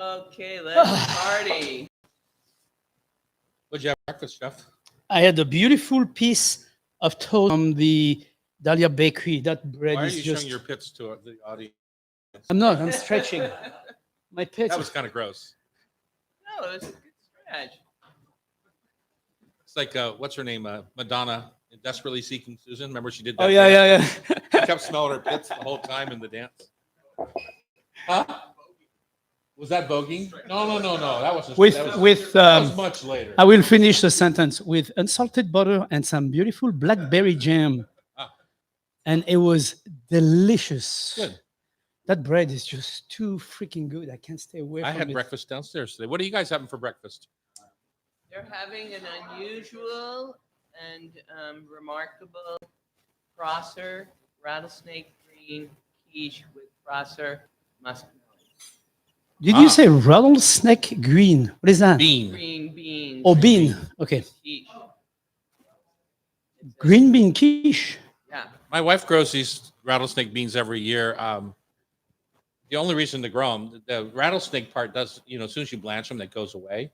Okay, let's party. What'd you have for breakfast, Chef? I had a beautiful piece of toast from the Dahlia Bakery. That bread Why are is you just. showing your pits to the audience? I'm not. I'm stretching. My pits. That was kind of gross. No, it's a good stretch. It's like what's her name? Madonna in Desperately Seeking Susan. Remember she did that? Oh yeah, dance? yeah, She kept smelling her pits the whole time in the dance. Huh? Was that voguing? No. That wasn't. That was much later. I will finish the sentence with unsalted butter and some beautiful blackberry jam, Ah, and it was delicious. good. That bread is just too freaking good. I can't stay away I from had it. breakfast downstairs today. What are you guys having for breakfast? They're having an unusual and remarkable Prosser rattlesnake green quiche with Prosser muskmelon. Did you say rattlesnake green? What is that? Bean. Green beans. Oh, bean. Okay. Quiche. Green bean quiche. Yeah. My wife grows these rattlesnake beans every year. The only reason to grow them, the rattlesnake part does, as soon as you blanch them, that goes away.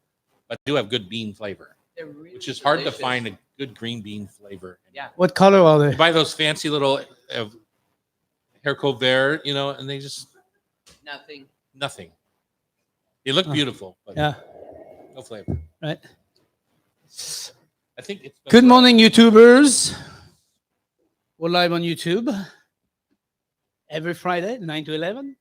But they do have good bean flavor, They're really which is hard to delicious. find a good green bean flavor. Yeah. What color are You they? buy those fancy little haricot vert, and they just Nothing. nothing. They look beautiful, but Yeah. no flavor. Right. I think it's Good morning, YouTubers. We're live on YouTube every Friday, 9 to 11.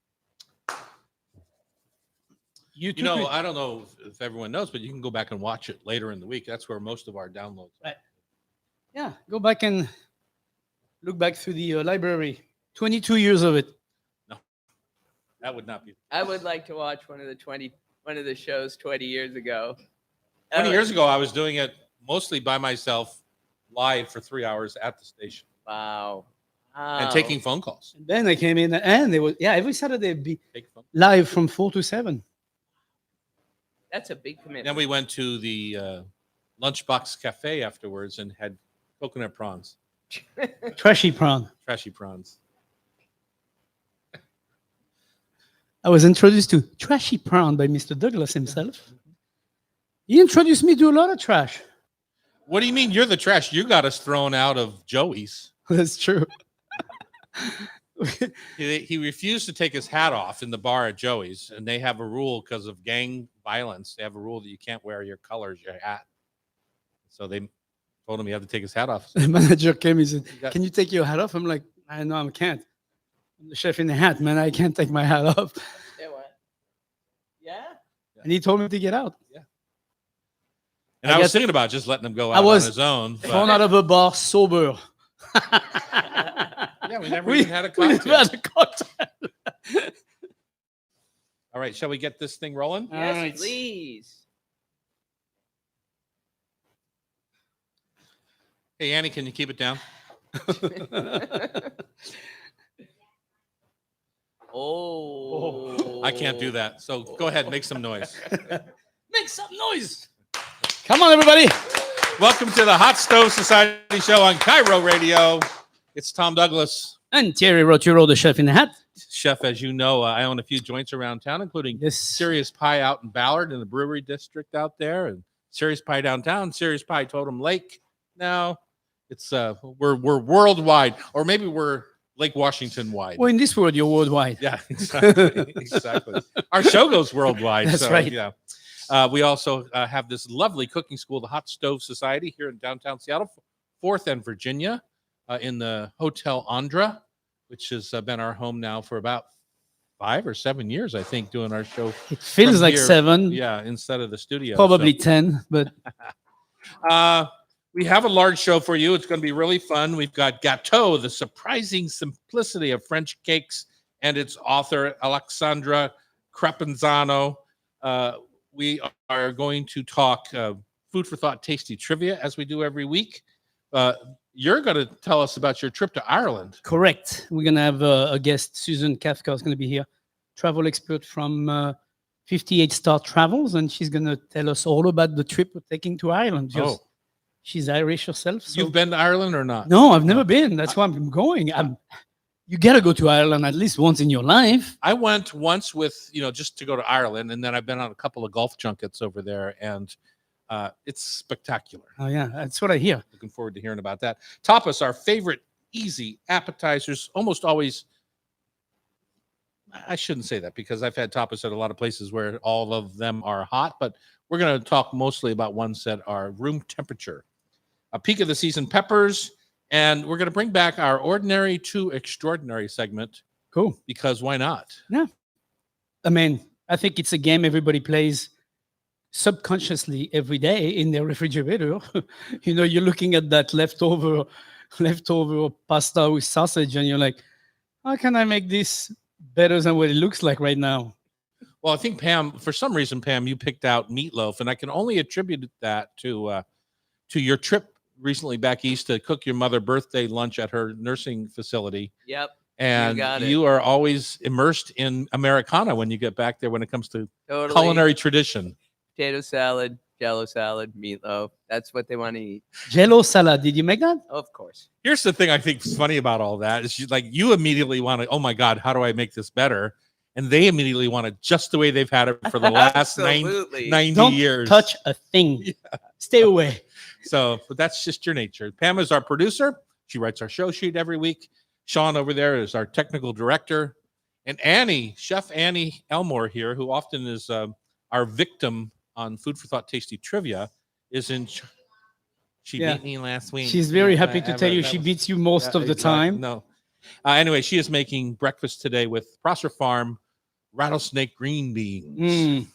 YouTube. I don't know if everyone knows, but you can go back and watch it later in the week. That's where most of our downloads are. Right. Yeah, go back and look back through the library. 22 years of it. That would not be. I would like to watch one of the shows 20 years ago. 20 years ago, I was doing it mostly by myself, live for 3 hours at the station, Wow. and taking phone calls. And then I came in, and they was every Saturday be Take phone- live from 4 to 7. That's a big commitment. Then we went to the Lunchbox Cafe afterwards and had coconut prawns, Trashy prawn. trashy prawns. I was introduced to Trashy Prawn by Mr. Douglas himself. He introduced me to a lot of trash. What do you mean you're the trash? You got us thrown out of Joey's. That's true. He refused to take his hat off in the bar at Joey's, and they have a rule because of gang violence. They have a rule that you can't wear your colors, your hat. So they told him he had to take his hat off. The manager came and said, got- "Can you take your hat off?" I'm like, "I know I can't. I'm the chef in the hat, man. I can't take my hat off." Yeah, what? Yeah? And he told me to get out. And I I was guess- thinking about just letting him go I out on was his own. but- Thrown out of a bar sober. Yeah, we never even had a we never cocktail. had a cocktail. All right, shall we get this thing rolling? All Yes, right. please. Hey, Annie, can you keep it down? Oh. I can't do that. So go ahead, make some noise. Make some noise. Come on, everybody. Welcome to the Hot Stove Society show on Cairo Radio. It's Tom Douglas. And Thierry Roturo, the chef in the hat. Chef, as you know, I own a few joints around town, including Yes. Serious Pie out in Ballard in the brewery district out there, and Serious Pie downtown, Serious Pie Totem Lake. Now it's we're worldwide, or maybe we're Lake Washington wide. Well, in this world, you're worldwide. Yeah, exactly. Exactly. Our show goes worldwide. That's so, right. Yeah. We also have this lovely cooking school, the Hot Stove Society, here in downtown Seattle, 4th and Virginia, in the Hotel Andra, which has been our home now for about 5 or 7 years, I think, doing our show. It feels from like here. 7, Yeah, instead of the studio. probably 10, but We have a large show for you. It's going to be really fun. We've got Gâteau, the surprising simplicity of French cakes, and its author, Aleksandra Crapanzano. We are going to talk food for thought, tasty trivia, as we do every week. You're going to tell us about your trip to Ireland. correct. We're going to have a guest, Susan Kafka, is going to be here, travel expert from 58 Star Travels, and she's going to tell us all about the trip we're taking to Ireland. Oh. She's Irish herself. So. You've been to Ireland or not? No, I've never been. That's why I'm going. you gotta go to Ireland at least once in your life. I went once with, just to go to Ireland, and then I've been on a couple of golf junkets over there, and it's spectacular. Oh yeah, that's what I hear. Looking forward to hearing about that. Tapas, our favorite easy appetizers, almost always. I shouldn't say that because I've had tapas at a lot of places where all of them are hot, but we're going to talk mostly about ones that are room temperature. A peak of the season peppers, and we're going to bring back our ordinary to extraordinary segment. Cool. Because why not? Yeah. I mean, I think it's a game everybody plays subconsciously every day in their refrigerator. You're looking at that leftover pasta with sausage, and you're like, how can I make this better than what it looks like right now? Well, I think Pam, for some reason, Pam, you picked out meatloaf, and I can only attribute that to your trip recently back east to cook your mother birthday lunch at her nursing facility. Yep. And you are always immersed in Americana when you get back there when it comes to culinary tradition. Potato salad, Jello salad, meatloaf. That's what they want to eat. Jello salad. Did you make that? Of course. Here's the thing I think is funny about all that is you immediately want to, oh my God, how do I make this better? And they immediately want it just the way they've had it for the last 90 Don't years. Touch a thing. Yeah. Stay away. So, but that's just your nature. Pam is our producer. She writes our show sheet every week. Sean over there is our technical director. And Annie, Chef Annie Elmore here, who often is our victim on Food for Thought Tasty Trivia, is in. She beat me last week. She's very happy to tell you she beats you most of the time. No. Anyway, she is making breakfast today with Prosser Farm rattlesnake green beans.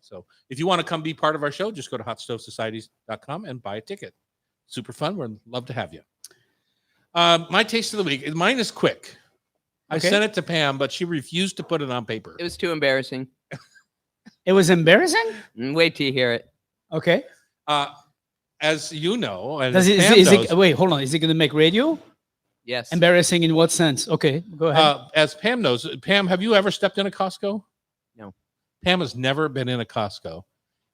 So if you want to come be part of our show, just go to hotstovesocieties.com and buy a ticket. Super fun. We'd love to have you. My taste of the week. Mine is quick. I sent it to Pam, but she refused to put it on paper. It was too embarrassing. It was embarrassing? Wait till you hear it. Okay. As you know, and wait, hold on. Is it going to make radio? Yes. Embarrassing in what sense? Okay, go ahead. As Pam knows, Pam, have you ever stepped in a Costco? No. Pam has never been in a Costco.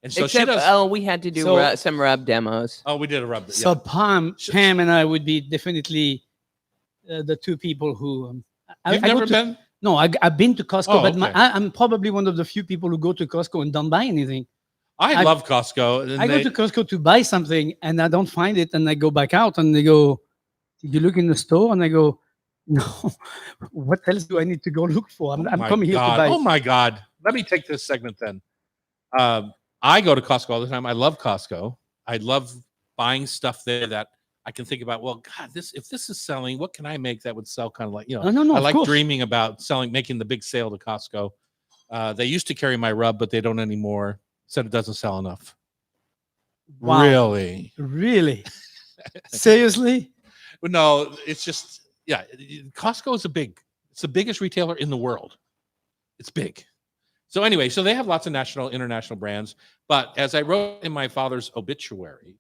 And so Except, she does. We had to do some rub demos. Oh, we did a rub. So Pam and I would be definitely the two people who. You've never been? No, I've been to Costco, but I'm probably one of the few people who go to Costco and don't buy anything. I love Costco. I go to Costco to buy something, and I don't find it, and I go back out, and they go, "Did you look in the store?" And I go, "No. What else do I need to go look for? I'm coming here to buy." Oh my God! Let me take this segment then. I go to Costco all the time. I love Costco. I love buying stuff there that I can think about. Well, God, if this is selling, what can I make that would sell? Kind of like No, I like dreaming about making the big sale to Costco. They used to carry my rub, but they don't anymore. Said it doesn't sell enough. Wow. Really? Seriously? No, it's just Costco is it's the biggest retailer in the world. It's big. So anyway, they have lots of national, international brands. But as I wrote in my father's obituary,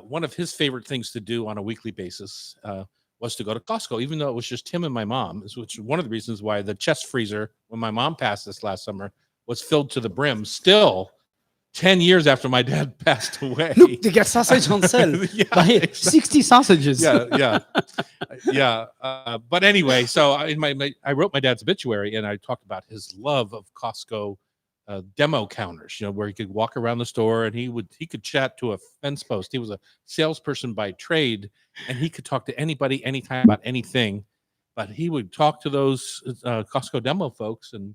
one of his favorite things to do on a weekly basis was to go to Costco, even though it was just him and my mom, which is one of the reasons why the chest freezer, when my mom passed this last summer, was filled to the brim. Still, 10 years after my dad passed away. Look, they got sausage on sale. Exactly. 60 sausages. Yeah. But anyway, so I wrote my dad's obituary, and I talked about his love of Costco demo counters, where he could walk around the store and he could chat to a fence post. He was a salesperson by trade, and he could talk to anybody, anytime about anything. But he would talk to those Costco demo folks, and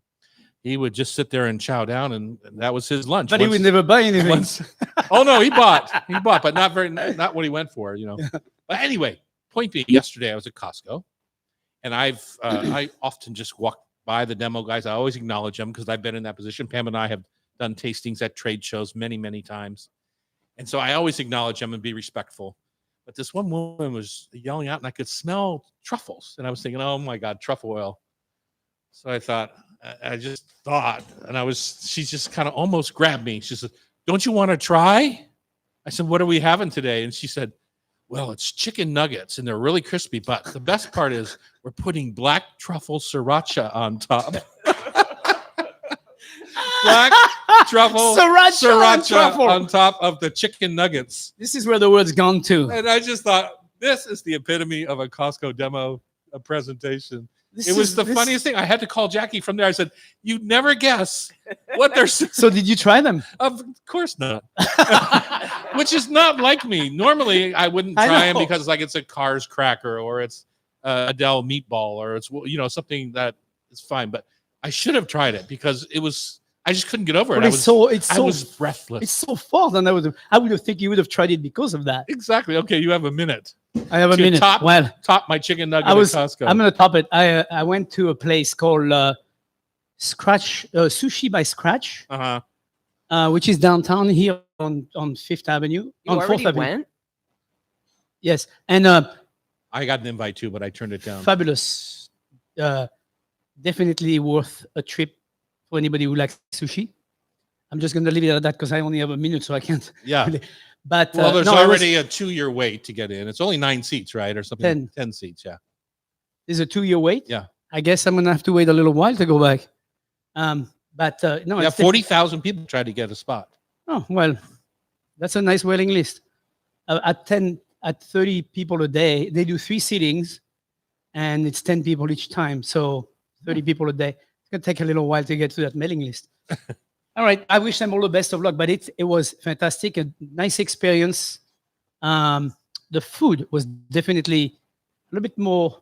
he would just sit there and chow down, and that was his lunch. But he would never buy anything. Oh no, he bought, but not what he went for, But anyway, point being, yesterday I was at Costco, and I often just walk by the demo guys. I always acknowledge them because I've been in that position. Pam and I have done tastings at trade shows many, many times, and so I always acknowledge them and be respectful. But this one woman was yelling out, and I could smell truffles, and I was thinking, oh my God, truffle oil. So I just thought, and she just kind of almost grabbed me. She said, "Don't you want to try?" I said, "What are we having today?" And she said, "Well, it's chicken nuggets, and they're really crispy, but the best part is we're putting black truffle sriracha on top." Black truffle sriracha on top of the chicken nuggets. This is where the word's gone to. And I just thought, this is the epitome of a Costco demo. a presentation. This It was is- the this- funniest thing. I had to call Jackie from there. I said, "You'd never guess what they're." So did you try them? Of course not. Which is not like me. Normally, I wouldn't I try them know. because like it's a Cars cracker or it's Adele meatball or it's something that is fine. But I should have tried it because I just couldn't get over it. But I it's was so breathless. it's so far, and I would have think you would have tried it because of that. Exactly. Okay, you have a minute. I have a To minute. top- Well, Top my chicken nugget I was. at Costco. I'm gonna top it. I went to a place called Scratch Sushi by Scratch, which is downtown here on Fifth Avenue. You on already Avenue. went? Yes, and I got an invite too, but I turned it down. fabulous. Definitely worth a trip for anybody who likes sushi. I'm just gonna leave it at that because I only have a minute, so I can't. Yeah. Really. But Well, there's no, it was- already a 2-year wait to get in. It's only 9 seats, right, or something? 10. 10 seats. Yeah. there's a 2-year wait. Yeah. I guess I'm gonna have to wait a little while to go back. But no, Yeah. it's 40,000 people tried to get a spot. Oh well, that's a nice waiting list. At 30 people a day, they do 3 sittings, and it's 10 people each time. So 30 people a day. It's gonna take a little while to get to that mailing list. All right, I wish them all the best of luck, but it was fantastic, a nice experience. The food was definitely a little bit more,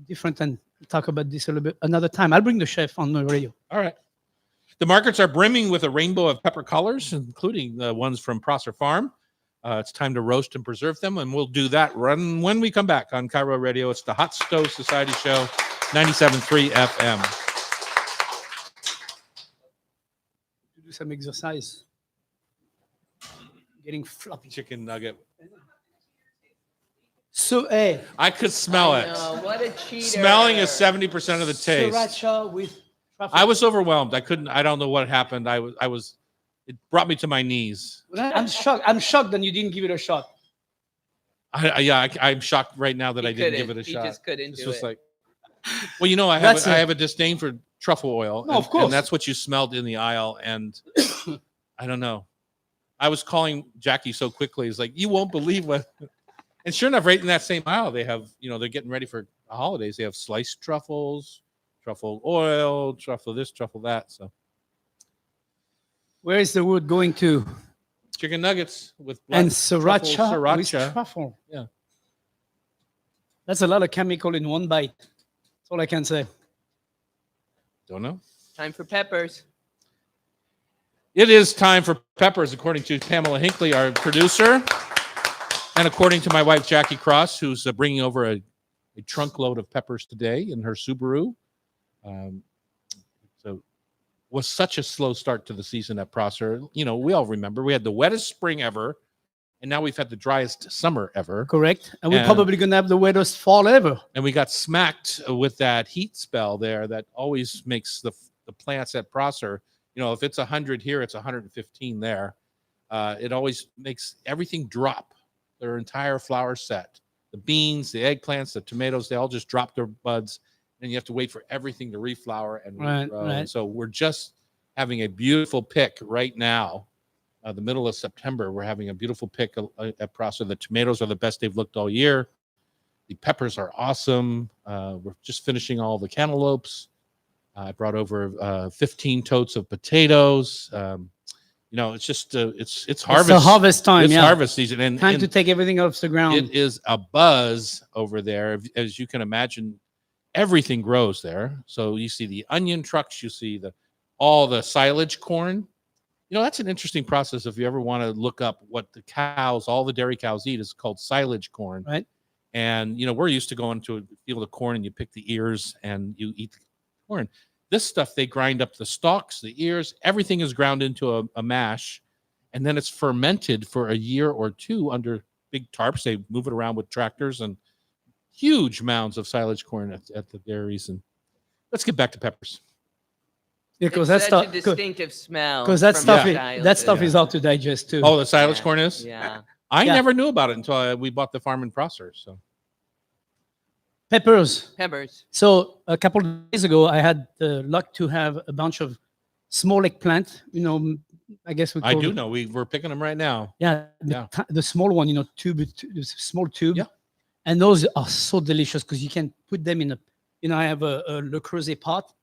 different, and we'll talk about this a little bit another time. I'll bring the chef on the radio. All right. The markets are brimming with a rainbow of pepper colors, including the ones from Prosser Farm. It's time to roast and preserve them, and we'll do that when we come back on Cairo Radio. It's the Hot Stove Society Show, 97.3 FM. Do some exercise. Getting floppy. Chicken nugget. So, hey, I could smell I it. know, what a cheater. Smelling is 70% of the taste. sriracha with truffle. I was overwhelmed. I don't know what happened. It brought me to my knees. I'm shocked. I'm shocked that you didn't give it a shot. I'm shocked right now that I didn't give it a He shot. just couldn't It's do just it. like, well, I That's have, it. I have a disdain for truffle oil. No, of course. And that's what you smelled in the aisle. And I don't know. I was calling Jackie so quickly. It's like, you won't believe what. And sure enough, right in that same aisle, they have, they're getting ready for the holidays. They have sliced truffles, truffle oil, truffle this, truffle that. So Where is the wood going to? chicken nuggets with And truffle sriracha with truffle. Yeah. That's a lot of chemical in one bite. That's all I can say. Don't know. Time for peppers. It is time for peppers, according to Pamela Hinckley, our producer, and according to my wife, Jackie Cross, who's bringing over a trunk load of peppers today in her Subaru. So was such a slow start to the season at Prosser. We all remember we had the wettest spring ever, and now we've had the driest summer ever. Correct. And we're And- probably going to have the wettest fall ever. And we got smacked with that heat spell there that always makes the plants at Prosser, if it's 100 here, it's 115 there. It always makes everything drop, their entire flower set. The beans, the eggplants, the tomatoes, they all just drop their buds. And you have to wait for everything to reflower and Right, regrow. right. And so we're just having a beautiful pick right now. The middle of September, we're having a beautiful pick at Prosser. The tomatoes are the best they've looked all year. The peppers are awesome. We're just finishing all the cantaloupes. I brought over 15 totes of potatoes. It's just it's harvest. It's the harvest time. It's Yeah. harvest season, and Time to take everything off the ground. it is a buzz over there, as you can imagine. Everything grows there. So you see the onion trucks. You see all the silage corn. That's an interesting process. If you ever want to look up what all the dairy cows eat, is called silage corn. Right. And we're used to going to a field of corn and you pick the ears and you eat the corn. This stuff, they grind up the stalks, the ears, everything is ground into a mash, and then it's fermented for a year or two under big tarps. They move it around with tractors and huge mounds of silage corn at the dairies. And let's get back to peppers. Because It's that such stuff, a distinctive smell. because that from stuff, the is, childhood. that stuff Yeah. is hard to digest too. Oh, the silage Yeah. corn is? Yeah. I Yeah. never knew about it until we bought the farm in Prosser. So Peppers. Peppers. So a couple of days ago, I had the luck to have a bunch of small eggplant. I guess we I call do it- know we're picking them right now. Yeah, Yeah. the small one. Small tube. Yeah. And those are so delicious because you can put them in a, I have a Le Creuset pot,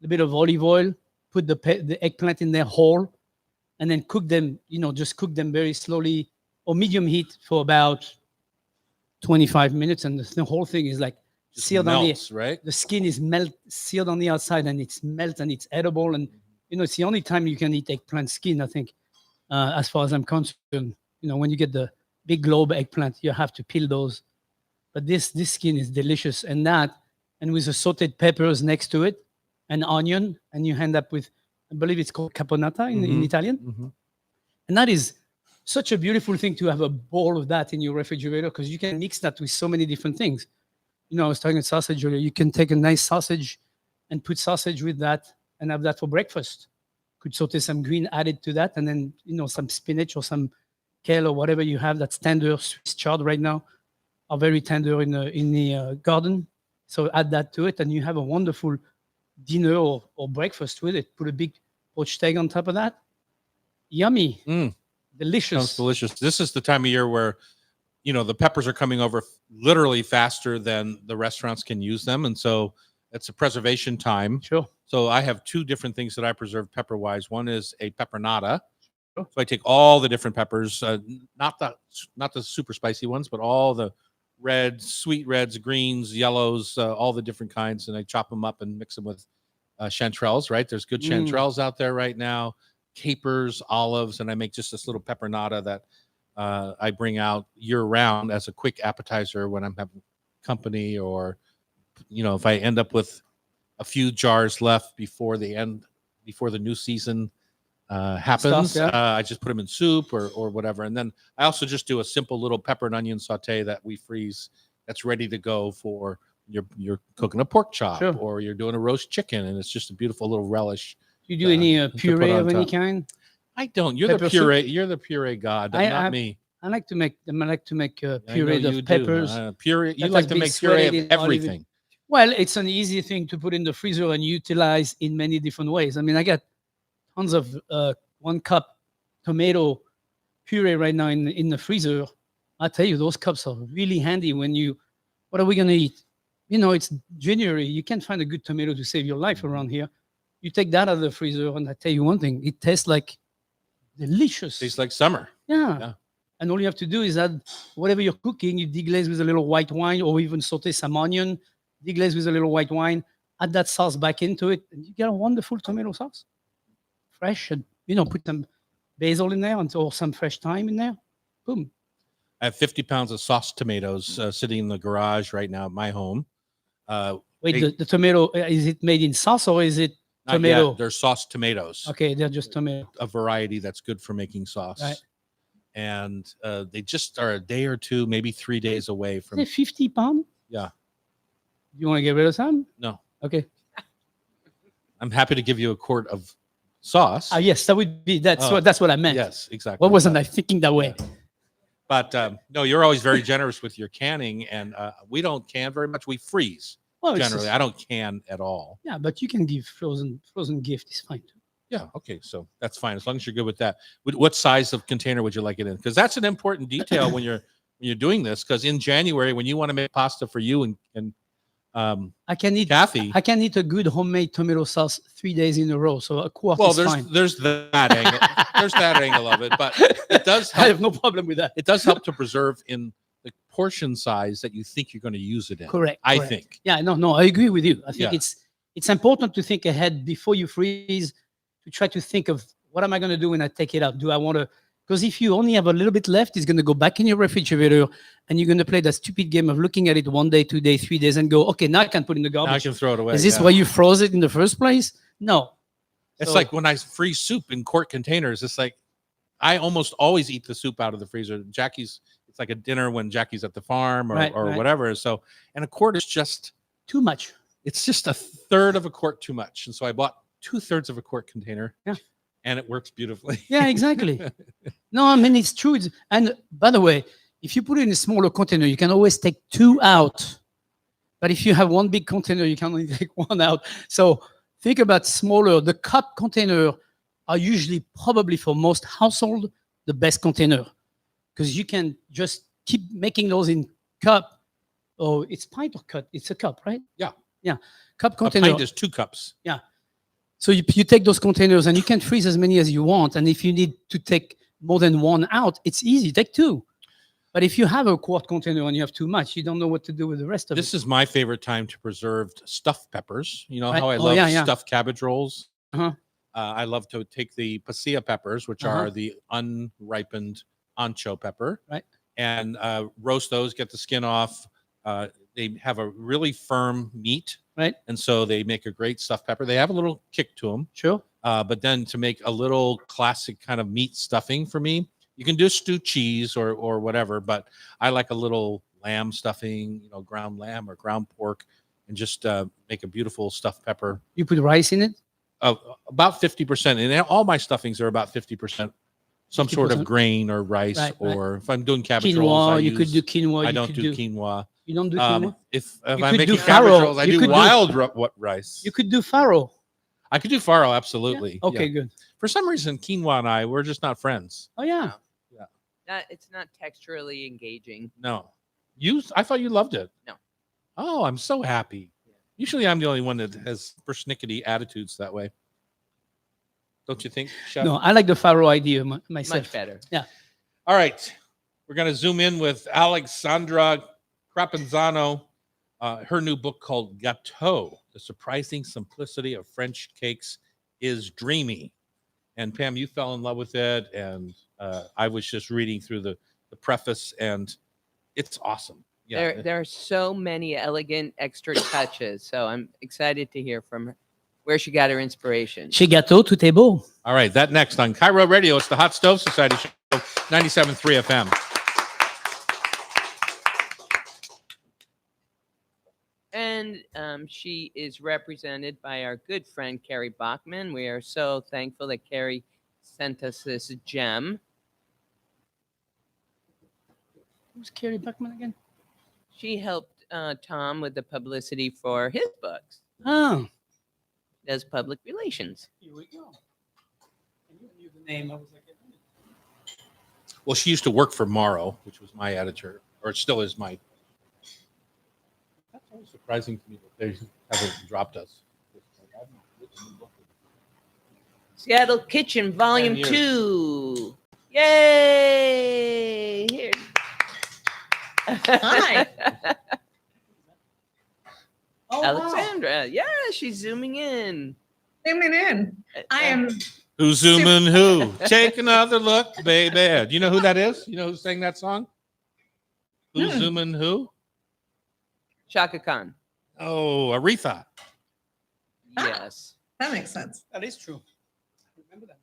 a bit of olive oil, put the eggplant in there whole, and then cook them, just cook them very slowly or medium heat for about 25 minutes. And the whole thing is like Just sealed melts, right? the skin is sealed on the outside and it's melt and it's edible. And, it's the only time you can eat eggplant skin, I think, as far as I'm concerned. When you get the big globe eggplant, you have to peel those. But this skin is delicious. And with the sauteed peppers next to it, and onion, and you end up with, I believe it's called caponata in Italian. Mm-hmm. And that is such a beautiful thing to have a bowl of that in your refrigerator because you can mix that with so many different things. I was talking sausage earlier. You can take a nice sausage and put sausage with that and have that for breakfast. Could saute some green added to that, and then some spinach or some kale or whatever you have that's tender. Swiss chard right now are very tender in the garden. So add that to it, and you have a wonderful dinner or breakfast with it. Put a big poached egg on top of that. Yummy. Delicious. Sounds delicious. This is the time of year where, the peppers are coming over literally faster than the restaurants can use them. And so it's a preservation time. Sure. So I have two different things that I preserve pepper-wise. One is a peppernata. Sure. So I take all the different peppers, not the super spicy ones, but all the reds, sweet reds, greens, yellows, all the different kinds. And I chop them up and mix them with chanterelles, right? There's good chanterelles out there right now. Capers, olives, and I make just this little peppernata that I bring out year round as a quick appetizer when I'm having company, or if I end up with a few jars left before the new season happens. I just put them in soup or whatever, and then I also just do a simple little pepper and onion saute that we freeze. That's ready to go for you're cooking a pork chop, or you're doing a roast chicken, and it's just a beautiful little relish. Do you do any puree of any kind? I don't. You're the puree. You're the puree god, not me. I like to make puree of peppers. Puree. You like to make puree of everything. Well, it's an easy thing to put in the freezer and utilize in many different ways. I mean, I got tons of 1 cup tomato puree right now in the freezer. I tell you, those cups are really handy when what are we going to eat? It's January. You can't find a good tomato to save your life around here. You take that out of the freezer, and I tell you one thing, it tastes like delicious. Tastes like summer. Yeah. And all you have to do is add whatever you're cooking, you deglaze with a little white wine, or even saute some onion, deglaze with a little white wine, add that sauce back into it, and you get a wonderful tomato sauce. Fresh, and put some basil in there or some fresh thyme in there. Boom. I have 50 pounds of sauce tomatoes sitting in the garage right now at my home. Wait, the tomato, is it made in sauce or is it tomato? Yet. They're sauce tomatoes. Okay, they're just tomato. A variety that's good for making sauce. Right. And they just are a day or two, maybe 3 days away from. Is it 50 pounds? Yeah. You want to get rid of some? No. Okay. I'm happy to give you a quart of sauce. Yes, that would be, that's what I meant. Yes, exactly. What wasn't I thinking that way? Yeah. But no, you're always very generous with your canning, and we don't can very much. We freeze. Well, generally, I don't can at all. Yeah, but you can give frozen gift. It's fine too. Yeah, okay, so that's fine as long as you're good with that. What size of container would you like it in? Because that's an important detail when you're doing this. Because in January, when you want to make pasta for you and I can eat Kathy, I can eat a good homemade tomato sauce 3 days in a row. So a quart is fine. There's that angle. There's that angle of it, but it does help. I have no problem with that. It does help to preserve in the portion size that you think you're going to use it in. Correct. I think. Yeah, no, I agree with you. I think it's important to think ahead before you freeze, to try to think of what am I going to do when I take it out? Do I want to? Because if you only have a little bit left, it's going to go back in your refrigerator, and you're going to play that stupid game of looking at it 1 day, 2 days, 3 days, and go, okay, now I can put it in the garbage. Now I can throw it away. Is this why you froze it in the first place? No. It's like when I freeze soup in quart containers. It's like I almost always eat the soup out of the freezer. It's like a dinner when Jackie's at the farm or whatever. So, and a quart is just too much. It's just a third of a quart too much. And so I bought 2/3 of a quart container. Yeah. And it works beautifully. Yeah, exactly. No, I mean, it's true. And by the way, if you put it in a smaller container, you can always take 2 out. But if you have 1 big container, you can only take 1 out. So think about smaller. The cup container are usually probably for most household the best container, because you can just keep making those in cup Oh, it's pint or cup? It's a cup, right? Yeah. Yeah. Cup A container. pint is 2 cups. So you take those containers and you can freeze as many as you want. And if you need to take more than one out, it's easy. Take 2. But if you have a quart container and you have too much, you don't know what to do with the rest of This it. is my favorite time to preserve stuffed peppers. You know Right. how I Oh, love yeah. stuffed cabbage rolls? Uh-huh. I love to take the pasilla peppers, which Uh-huh. are the unripened ancho pepper, Right. and roast those, get the skin off. They have a really firm meat, Right. and so they make a great stuffed pepper. They have a little kick to them. Sure. But then to make a little classic kind of meat stuffing for me, you can do stewed cheese or whatever, but I like a little lamb stuffing, ground lamb or ground pork, and just make a beautiful stuffed pepper. You put rice in it? About 50%. And all my stuffings are about 50%. Some sort of 50%. grain or rice, Right, right. or if I'm doing cabbage rolls, Quinoa. You could do quinoa. I you don't could do quinoa. You don't do quinoa? If You I'm could making do cabbage farro. rolls, I You do could do- wild rice. You could do farro. I could do farro, absolutely. Yeah? Okay, Yeah. good. For some reason, quinoa and I, we're just not friends. Oh, yeah. It's not texturally engaging. No. I thought you loved it. No. Oh, I'm so happy. Yeah. Usually I'm the only one that has persnickety attitudes that way. Don't you think, Chef? No, I like the farro idea myself. Much better. All right. We're going to zoom in with Aleksandra Crapanzano, her new book called Gâteau, The Surprising Simplicity of French Cakes is Dreamy. And Pam, you fell in love with it. And I was just reading through the preface, and it's awesome. Yeah. There are so many elegant extra touches. So I'm excited to hear from her where she got her inspiration. Chez Gâteau, tout est beau. All right. That next on Cairo Radio, it's the Hot Stove Society Show, 97.3 FM. And she is represented by our good friend, Carrie Bachman. We are so thankful that Carrie sent us this gem. Who's Carrie Bachman again? She helped Tom with the publicity for his books. Oh. Does public relations. Here we go. I knew the name. I was like, Well, she used to work for Morrow, which was my editor, or it still is my. That's always surprising to me that they haven't dropped us. Seattle Kitchen, Volume 10 years. 2. Yay! Here. Hi. Oh, wow. Alexandra. Yeah, she's zooming in. Zooming in. I am. Who's zooming who? Take another look, baby. Do you know who that is? You know who sang that song? Who's zooming who? Shaka Khan. Oh, Aretha. Yes. That makes sense. that is true. Remember that.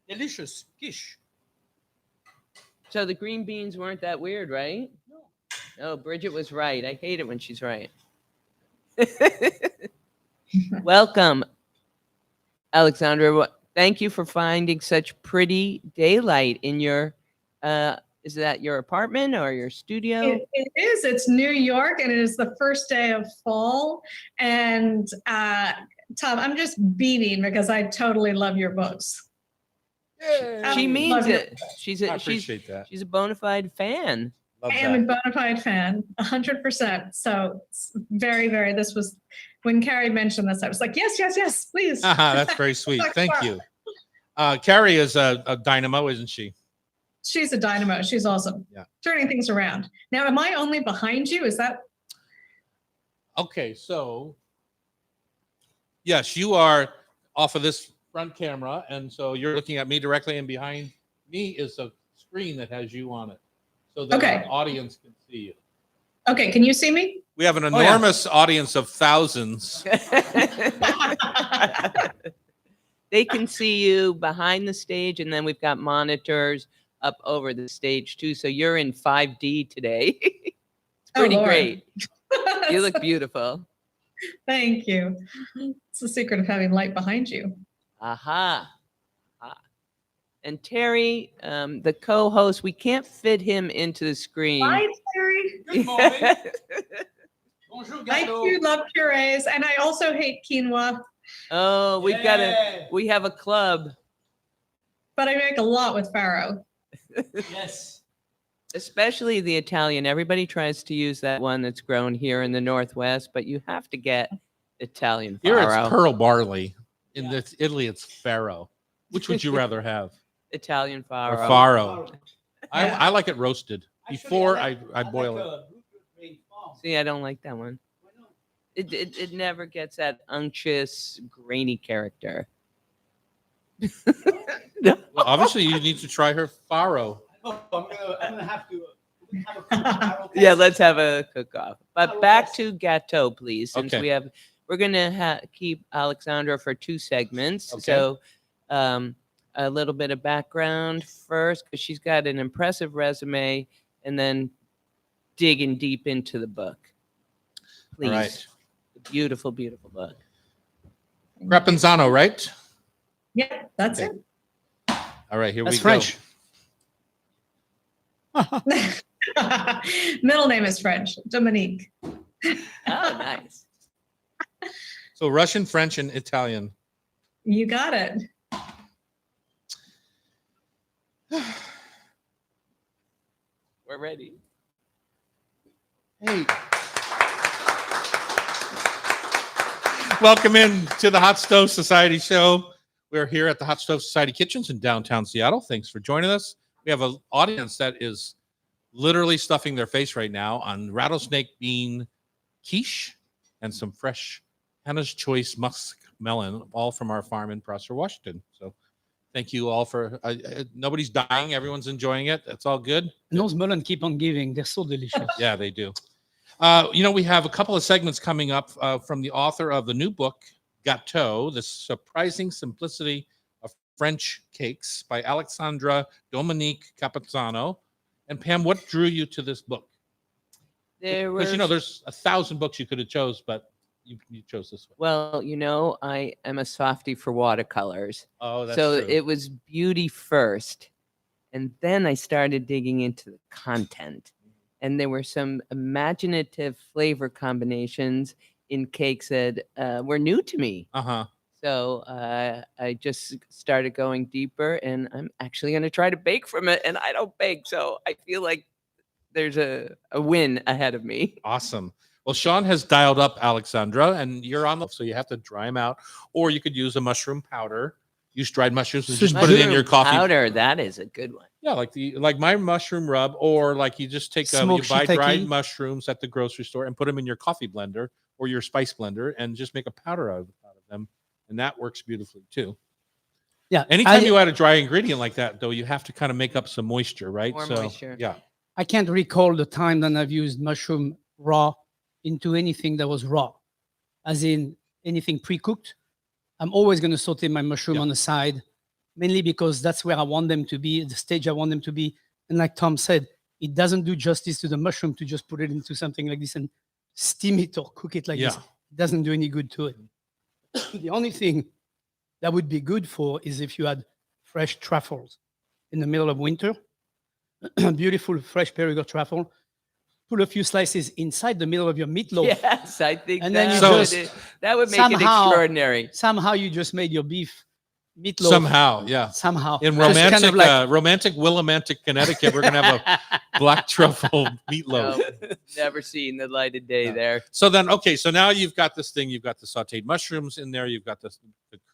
Delicious. Quiche. So the green beans weren't that weird, right? No. No, Bridget was right. I hate it when she's right. Welcome, Alexandra. Thank you for finding such pretty daylight in your, is that your apartment or your studio? It is. It's New York, and it is the first day of fall. And Tom, I'm just beaming because I totally love your books. She means love your- it. She's I a appreciate that. she's a bona fide fan. Love I am a that. bona fide fan, 100%. So it's very, very. This was when Carrie mentioned this. I was like, yes, yes, yes, please. That's very sweet. Thank you. Carrie is a dynamo, isn't she? She's a dynamo. She's awesome. Yeah. Turning things around. Now, am I only behind you? Is that? Okay, so yes, you are off of this front camera, and so you're looking at me directly, and behind me is a screen that has you on it, so that Okay. our audience can see you. Okay. Can you see me? We have an yeah. enormous audience of thousands. They can see you behind the stage, and then we've got monitors up over the stage too. So you're in 5D today. It's Oh, pretty Lord. great. You look beautiful. Thank you. It's the secret of having light behind you. Aha. And Terry, the co-host, we can't fit him into the screen. Hi, Terry. Good morning. Bonjour, I too love purees, and I also hate quinoa, Oh, we have a club. but I make a lot with farro. Yes. especially the Italian. Everybody tries to use that one that's grown here in the Northwest, but you have to get Italian Here it's farro. pearl barley. In Italy, it's farro. Which would you rather have? Italian Or farro. farro? Yeah. I like it roasted before I boil it. See, I don't like that one. It never gets that unctuous, grainy character. Well, obviously, you need to try her farro. I'm gonna have to. Yeah, let's have a cook-off. But back to Gâteau, please, since Okay. we're gonna keep Aleksandra for 2 segments. Okay. So, a little bit of background first, because she's got an impressive resume, and then digging deep into the book. Please, All right. beautiful, beautiful book. Crapanzano, right? Yeah, that's Okay. All right, here That's we French. it. Middle name is French, Dominique. Oh, nice. go. So Russian, French, and Italian. You got it. We're ready. Hey. Welcome in to the Hot Stove Society show. We're here at the Hot Stove Society Kitchens in downtown Seattle. Thanks for joining us. We have an audience that is literally stuffing their face right now on rattlesnake bean quiche and some fresh Hannah's Choice musk melon, all from our farm in Prosser, Washington. So thank you all for, nobody's dying. Everyone's enjoying it. That's all good. And those melon keep on giving. They're so delicious. Yeah, they do. We have a couple of segments coming up from the author of the new book, Gâteau, The Surprising Simplicity of French Cakes by Aleksandra Crapanzano. And Pam, what drew you to this book? Because there's 1,000 books you could have chose, but you chose this one. Well, I am a softie for watercolors. Oh, that's So true. it was beauty first. And then I started digging into the content. And there were some imaginative flavor combinations in cakes that were new to me. Uh-huh. So I just started going deeper, and I'm actually going to try to bake from it. And I don't bake, so I feel like there's a win ahead of me. Awesome. Well, Sean has dialed up Aleksandra, and you're on so you have to dry them out, or you could use a mushroom powder. Use dried mushrooms and just put it in your coffee. Powder, that is a good one. Yeah, like my mushroom rub, or like you just take you buy dried mushrooms at the grocery store and put them in your coffee blender or your spice blender and just make a powder out of them, and that works beautifully too. Yeah. Anytime you add a dry ingredient like that, though, you have to kind of make up some moisture, right? More moisture. Yeah. I can't recall the time that I've used mushroom raw into anything that was raw, as in anything pre-cooked. I'm always going to saute my mushroom on the side, mainly because that's where I want them to be, the stage I want them to be. And like Tom said, it doesn't do justice to the mushroom to just put it into something like this and steam it or cook it like this. It doesn't do any good to it. The only thing that would be good for is if you had fresh truffles in the middle of winter, beautiful fresh Perigord truffle. Put a few slices inside the middle of your meatloaf. Yes, I think And that, then that would make it extraordinary. Somehow you just made your beef meatloaf. Somehow. In Just romantic, kind of like- romantic Willimantic, Connecticut, we're gonna have a black truffle meatloaf. No, never seen the light of day there. So then, okay, so now you've got this thing. You've got the sautéed mushrooms in there. You've got the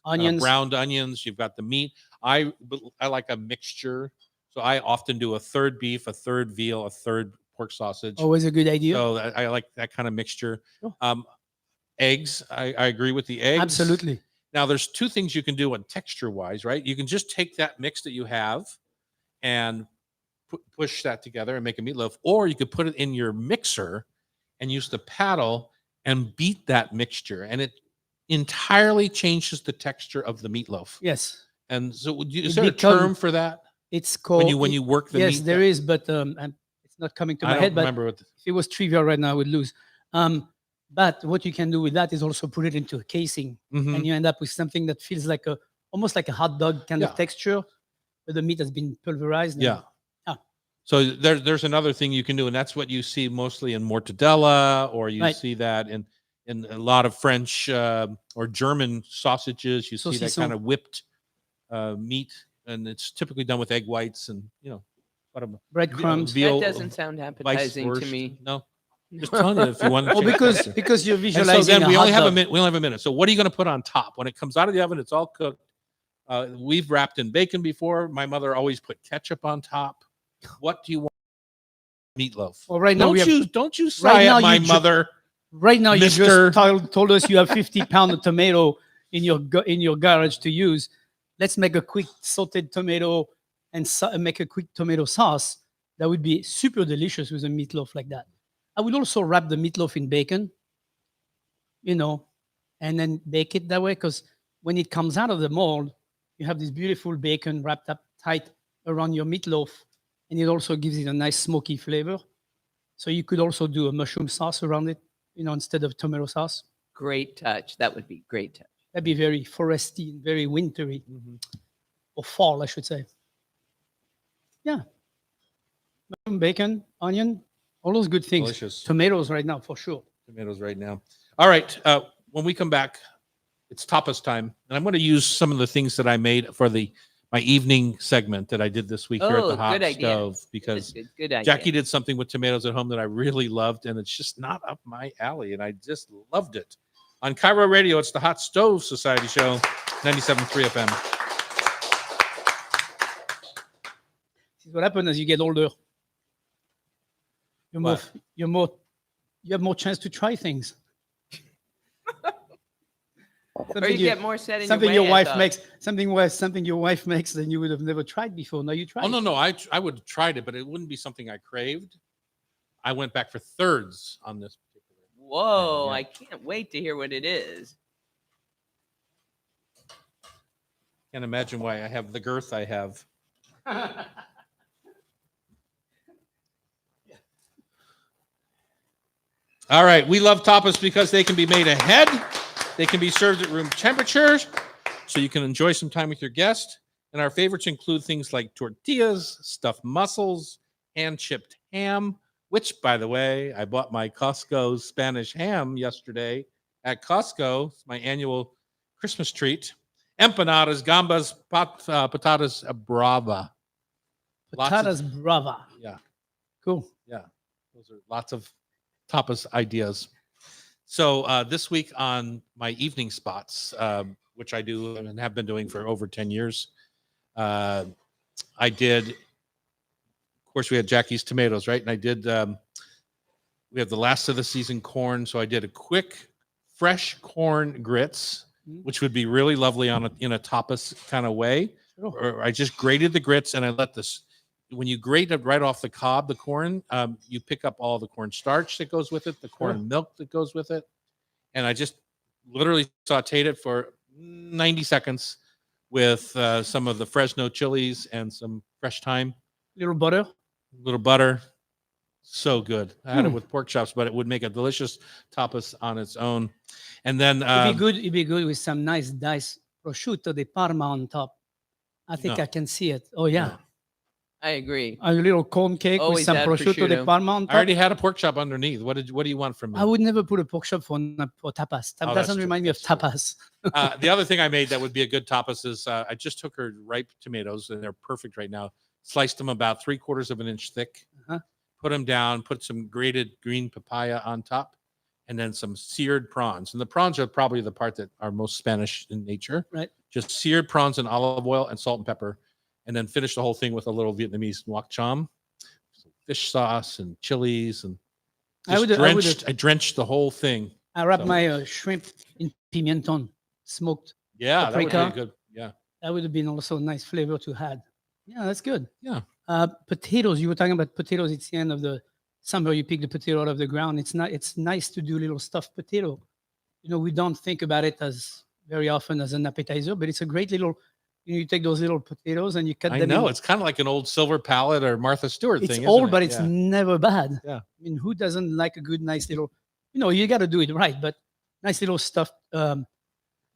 Onions. browned onions. You've got the meat. I like a mixture, so I often do a third beef, a third veal, a third pork sausage. Always a good idea. So I like that kind of mixture. Sure. Eggs, I agree with the eggs. Absolutely. Now, there's 2 things you can do on texture-wise, right? You can just take that mix that you have and push that together and make a meatloaf, or you could put it in your mixer and use the paddle and beat that mixture, and it entirely changes the texture of the meatloaf. Yes. And so, is there a term for that? It's called when you work the meat? Yes, there is, but it's not coming to my I don't head. But remember what. if it was trivia right now, I would lose. But what you can do with that is also put it into a casing, and you end up with something that feels like almost like a hot dog kind of texture, but the meat has been pulverized. So there's another thing you can do, and that's what you see mostly in mortadella, or you see that in a lot of French or German sausages. You see that kind of whipped meat, and it's typically done with egg whites and breadcrumbs. veal That doesn't sound appetizing to me. No, just telling you if you want to. Oh, because you're And visualizing. so then a we hot only have a dog. minute. We only have a minute. So what are you going to put on top when it comes out of the oven? It's all cooked. We've wrapped in bacon before. My mother always put ketchup on top. What do you want? Meatloaf. Well, right now we have. Don't you sigh now at my you ju- mother. Right now, you Mister- just told us you have 50 pounds of tomato in your garage to use. Let's make a quick sautéed tomato and make a quick tomato sauce. That would be super delicious with a meatloaf like that. I would also wrap the meatloaf in bacon, and then bake it that way. Because when it comes out of the mold, you have this beautiful bacon wrapped up tight around your meatloaf, and it also gives it a nice smoky flavor. So you could also do a mushroom sauce around it, instead of tomato sauce. Great touch. That would be great touch. That'd be very foresty and very wintry, or fall, I should say. Yeah. Mushroom, bacon, onion, all those good things. Delicious. Tomatoes right now, for sure. Tomatoes right now. All right. When we come back, it's tapas time, and I'm going to use some of the things that I made for my evening segment that I did this week here at the hot good idea. stove, because Good idea. Jackie did something with tomatoes at home that I really loved, and it's just not up my alley, and I just loved it. On Cairo Radio, it's the Hot Stove Society Show, 97.3 FM. This is what happens as you get older. What? You have more chance to try things. Or you get more set in Something your your way, I wife thought. makes, something your wife makes that you would have never tried before. Now you try. Oh, no. I would have tried it, but it wouldn't be something I craved. I went back for thirds on this particular. Whoa, Yeah. I can't wait to hear what it is. Can't imagine why I have the girth I have. All right. We love tapas because they can be made ahead. They can be served at room temperature, so you can enjoy some time with your guest. And our favorites include things like tortillas, stuffed mussels, hand-chipped ham, which, by the way, I bought my Costco Spanish ham yesterday at Costco. It's my annual Christmas treat. Empanadas, gambas, patatas brava. Patatas brava. Yeah. Cool. Yeah, those are lots of tapas ideas. So this week on my evening spots, which I do and have been doing for over 10 years, I did, of course, we had Jackie's tomatoes, right? And I did, we have the last of the season corn. So I did a quick fresh corn grits, which would be really lovely in a tapas kind of way. Sure. Or I just grated the grits and I let this, when you grate it right off the cob, the corn, you pick up all the corn starch that goes with it, the corn milk that goes with it. And I just literally sauteed it for 90 seconds with some of the Fresno chilies and some fresh thyme. Little butter. Little butter. So good. I had it with pork chops, but it would make a delicious tapas on its own. And then It'd be good with some nice diced prosciutto di Parma on top. I think No. I can see it. Oh yeah. No. I agree. A little corn cake with Always some add prosciutto di prosciutto. Parma on I top. already had a pork chop underneath. What do you want from me? I would never put a pork chop for tapas. That Oh, that's doesn't true. remind me of That's true. tapas. The other thing I made that would be a good tapas is I just took her ripe tomatoes, and they're perfect right now. Sliced them about 3/4 of an inch thick. Uh-huh. Put them down. Put some grated green papaya on top, and then some seared prawns. And the prawns are probably the part that are most Spanish in nature. Right. Just seared prawns in olive oil and salt and pepper, and then finish the whole thing with a little Vietnamese ngoc cham, fish sauce and chilies, and I drenched the whole thing. I wrap So- my shrimp in pimenton, smoked. Yeah, that would Paprika. be good. Yeah. That would have been also a nice flavor to add. Yeah, that's good. Yeah. Potatoes. You were talking about potatoes. It's the end of the summer. You pick the potato out of the ground. It's not. It's nice to do little stuffed potato. We don't think about it as very often as an appetizer, but it's a great little. You take those little potatoes and you cut I them. know in. it's kind of like an old silver palette or Martha Stewart It's thing. old, isn't but it? it's Yeah. never bad. Yeah. I mean, who doesn't like a good, nice little? You got to do it right, but nice little stuffed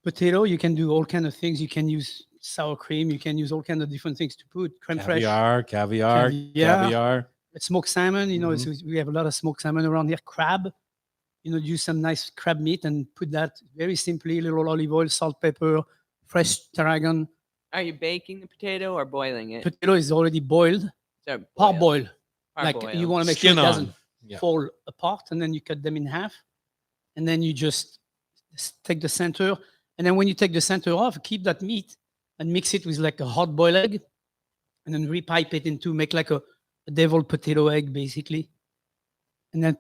potato. You can do all kind of things. You can use sour cream. You can use all kind of different things to put creme fraiche. Caviar. Smoked salmon, we have a lot of smoked salmon around here. Crab, use some nice crab meat and put that very simply, little olive oil, salt, pepper, fresh tarragon. Are you baking the potato or boiling it? Potato is already boiled. So Parboil. Like Parboil. you want to make sure Skin it doesn't on. Yeah. fall apart, and then you cut them in half, and then you just take the center, and then when you take the center off, keep that meat and mix it with like a hard boiled egg, and then repipe it into make like a deviled potato egg basically, and then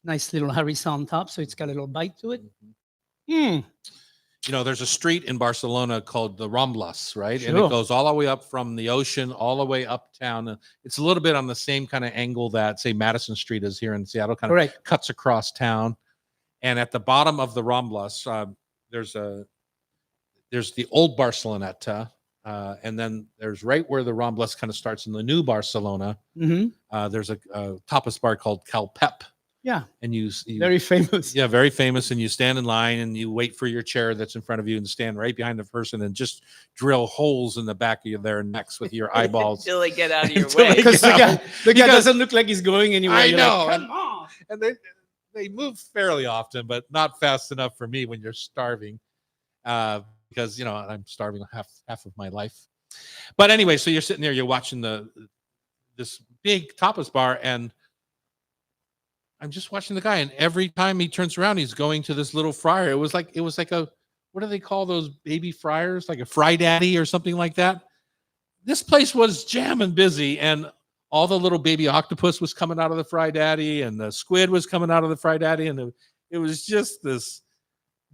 nice little harissa on top, so it's got a little bite to it. Mm. You know, there's a street in Barcelona called the Ramblas, right? And Sure. it goes all the way up from the ocean, all the way uptown. It's a little bit on the same kind of angle that, say, Madison Street is here in Seattle, kind of Correct. cuts across town. And at the bottom of the Ramblas, there's the old Barceloneta, and then there's right where the Ramblas kind of starts in the new Barcelona. Mm-hmm. There's a tapas bar called Calpep. Yeah. And you Very famous. Yeah, very famous. And you stand in line and you wait for your chair that's in front of you and stand right behind the person and just drill holes in the back of their necks with your eyeballs. Until they get out of your Until way. Because the guy Because- doesn't look like he's going anywhere. I You're know. Like, come on. And they move fairly often, but not fast enough for me when you're starving. Because I'm starving half of my life. But anyway, so you're sitting there, you're watching this big tapas bar, and I'm just watching the guy, and every time he turns around, he's going to this little fryer. It was like a, what do they call those baby fryers? Like a fry daddy or something like that. This place was jamming busy, and all the little baby octopus was coming out of the fry daddy, and the squid was coming out of the fry daddy, and it was just this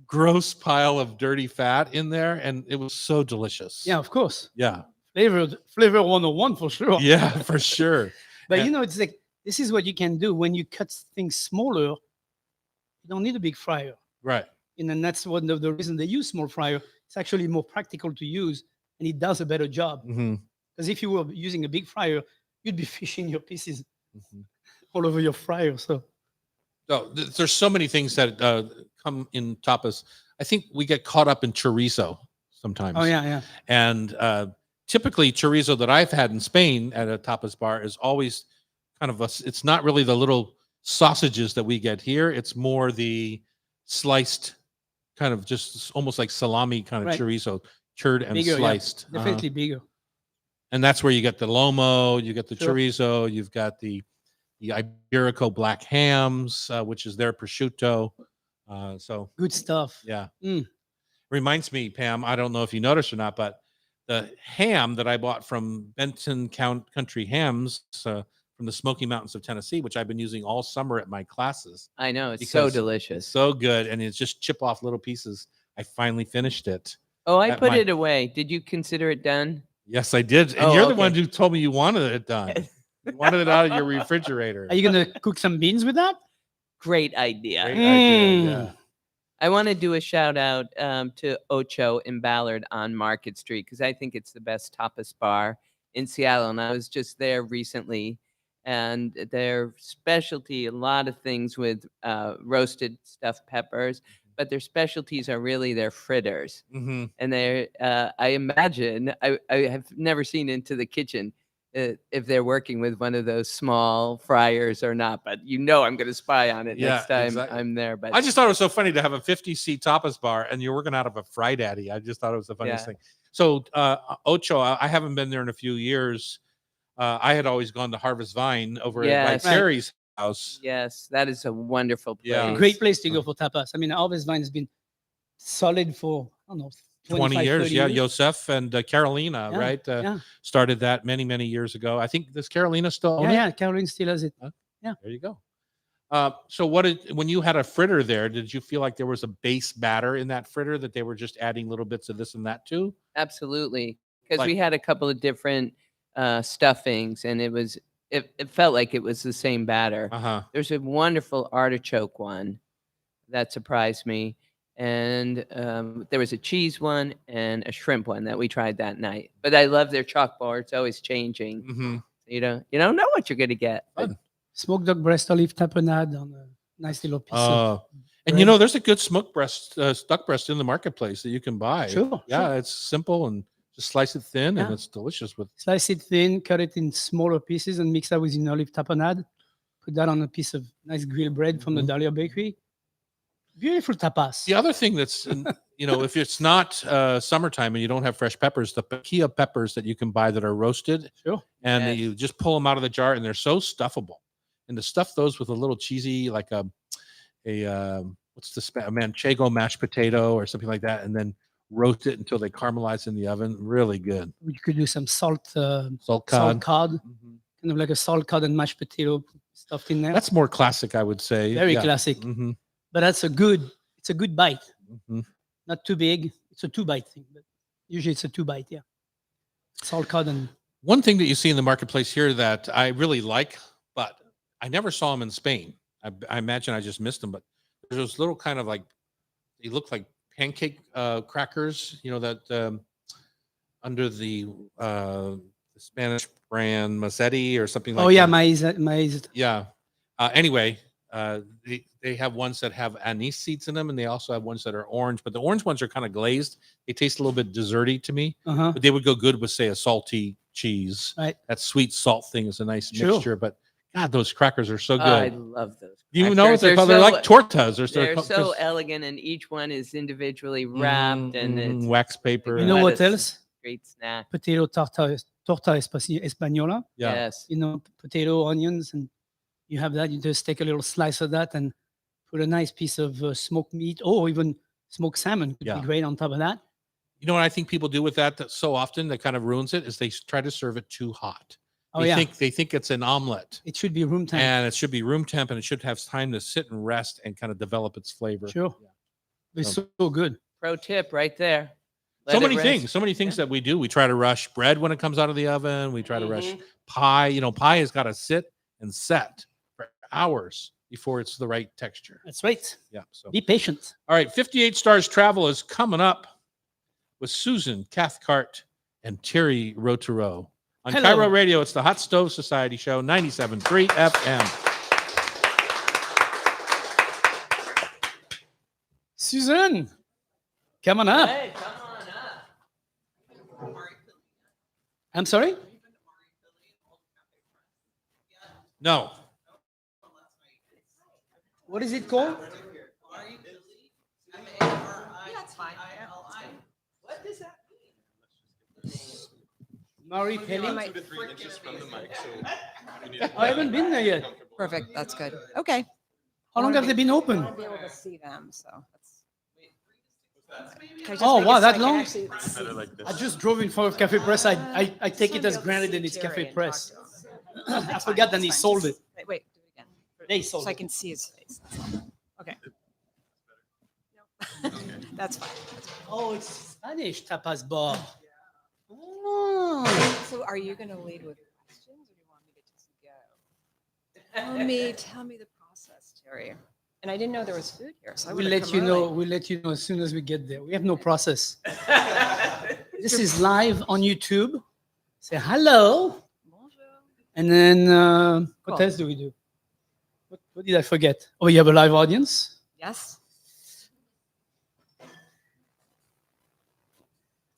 gross pile of dirty fat in there, and it was so delicious. Yeah, of course. Yeah. Flavor 101 for sure. Yeah, for sure. But And- it's like this is what you can do when you cut things smaller. You don't need a big fryer. Right. And that's one of the reasons they use small fryer. It's actually more practical to use, and it does a better job. Mm-hmm. Because if you were using a big fryer, you'd be fishing your pieces Mm-hmm. all over your fryer. So There's so many things that come in tapas. I think we get caught up in chorizo sometimes. oh yeah. And typically chorizo that I've had in Spain at a tapas bar is always kind of it's not really the little sausages that we get here. It's more the sliced kind of just almost like salami kind of Right. chorizo, cured and Bigger, yeah. sliced. Definitely bigger. And that's where you get the lomo, you get the Sure. chorizo, you've got the Iberico black hams, which is their prosciutto. So Good stuff. yeah. Mm. Reminds me, Pam, I don't know if you noticed or not, but the ham that I bought from Benton Country Hams from the Smoky Mountains of Tennessee, which I've been using all summer at my classes. I know. It's so Because delicious. It's so good. And it's just chip off little pieces. I finally finished it. Oh, I at put my- it away. Did you consider it done? Yes, I did. And Oh, you're the okay. one who told me you wanted it done. You wanted it out of your refrigerator. Are you gonna cook some beans with that? Great idea. Great idea, Mm. yeah. I want to do a shout out to Ocho in Ballard on Market Street because I think it's the best tapas bar in Seattle. And I was just there recently, and their specialty, a lot of things with roasted stuffed peppers, but their specialties are really their fritters. Mm-hmm. And they're, I imagine, I have never seen into the kitchen if they're working with one of those small fryers or not, but I'm going to spy on it Yeah, next time exactly. I'm there. But I just thought it was so funny to have a 50-seat tapas bar and you're working out of a fry daddy. I just thought it was the funniest Yeah. thing. So Ocho, I haven't been there in a few years. I had always gone to Harvest Vine over at Yes. my Terry's house. yes, that is a wonderful place. Yeah. Great place to go for tapas. I mean, Harvest Vine has been solid for, I don't know, 20 years. 30 Yeah. Yosef and Carolina, Yeah, right? yeah. Started that many, many years ago. I think does Carolina still own Yeah, it? yeah. Caroline still has it. There you go. So when you had a fritter there, did you feel like there was a base batter in that fritter that they were just adding little bits of this and that too? Absolutely. Because Like- we had a couple of different stuffings and it felt like it was the same batter. Uh-huh. There's a wonderful artichoke one that surprised me. And there was a cheese one and a shrimp one that we tried that night. But I love their chalk bar. It's always changing. Mm-hmm. You don't know what you're going to get. but Fun. Smoked duck breast olive tapenade on a nice little piece of. And bread. there's a good smoked breast, duck breast in the marketplace that you can buy. Sure, Yeah, sure. it's simple and just slice it thin and Yeah. it's delicious with. Slice it thin, cut it in smaller pieces, and mix that with an olive tapenade. Put that on a piece of nice grilled bread from the Mhm. Dahlia Bakery. Beautiful tapas. The other thing that's if it's not summertime and you don't have fresh peppers, the Kia peppers that you can buy that are roasted, Sure. and Yes. you just pull them out of the jar, and they're so stuffable. And to stuff those with a little cheesy, like a manchego mashed potato or something like that, and then roast it until they caramelize in the oven. Really good. You could do some salt Salt cod. cod, Mhm. kind of like a salt cod and mashed potato stuffed in there. That's more classic, I would say. very Yeah. classic. Mhm. But it's a good bite. Mhm. Not too big. It's a 2-bite thing, but usually it's a 2-bite. Yeah. Salt cod and One thing that you see in the marketplace here that I really like, but I never saw them in Spain. I imagine I just missed them, but there's those little kind of like, they look like pancake crackers, that under the Spanish brand Mazzetti or something like oh yeah, that. maize. Yeah. Anyway, they have ones that have anise seeds in them, and they also have ones that are orange, but the orange ones are kind of glazed. They taste a little bit desserty to me, Uh-huh. but they would go good with, say, a salty cheese. Right. That sweet salt thing is a nice Sure. mixture, but God, those crackers are so good. I love those. You know what they're called? They're like tortas. They're so elegant, and each one is individually wrapped, and it's wax paper. You know and- what Lettuce. else? great snack. Potato torta española. Yeah. Yes. You know, potato, onions, and you have that. You just take a little slice of that and put a nice piece of smoked meat, or even smoked salmon could Yeah. be great on top of that. You know what I think people do with that so often that kind of ruins it is they try to serve it too hot. Oh they yeah, think it's an omelet, it should be room temp. and it should be room temp, and it should have time to sit and rest and kind of develop its flavor. Sure. Yeah. It's so good. Pro tip right there. So Let it many rest. things, Yeah. that we do. We try to rush bread when it comes out of the oven. We try to rush Mhm. pie. Pie has got to sit and set for hours before it's the right texture. That's right. Yeah. So, Be patient. all right. 58 Stars Travel is coming up with Susan Cathcart and Thierry Rotero. On Hello. Cairo Radio, it's the Hot Stove Society Show, 97.3 FM. Susan, come on up. Hey, come on up. I'm sorry? No. What is it called? What does that Marie Pelli. Might- I haven't been there yet. Perfect. That's good. Okay. How long have they been I open? want to be able to see them. So that's. Can I just Oh, make it wow, so that I can long? actually see? I just drove in front of Cafe Press. I take Just it as wanna be able to granted see that it's Terry Cafe and Press. talk to him. I That's forgot fine, that he that's sold fine. it. Wait, do it again. They sold So I it. can see his face. That's all. Okay. No. That's fine. That's fine. Oh, it's Spanish tapas bar. Oh. So are you going to lead with questions, or do you want me to just go? Tell me the process, Terry. And I didn't know there was food here, so I We'll would've let come you know. early. We'll let you know as soon as we get there. We have no process. This is live on YouTube. Say hello, Bonjour. and then what Cool. else do we do? What did I forget? Oh, you have a live audience. Yes. Do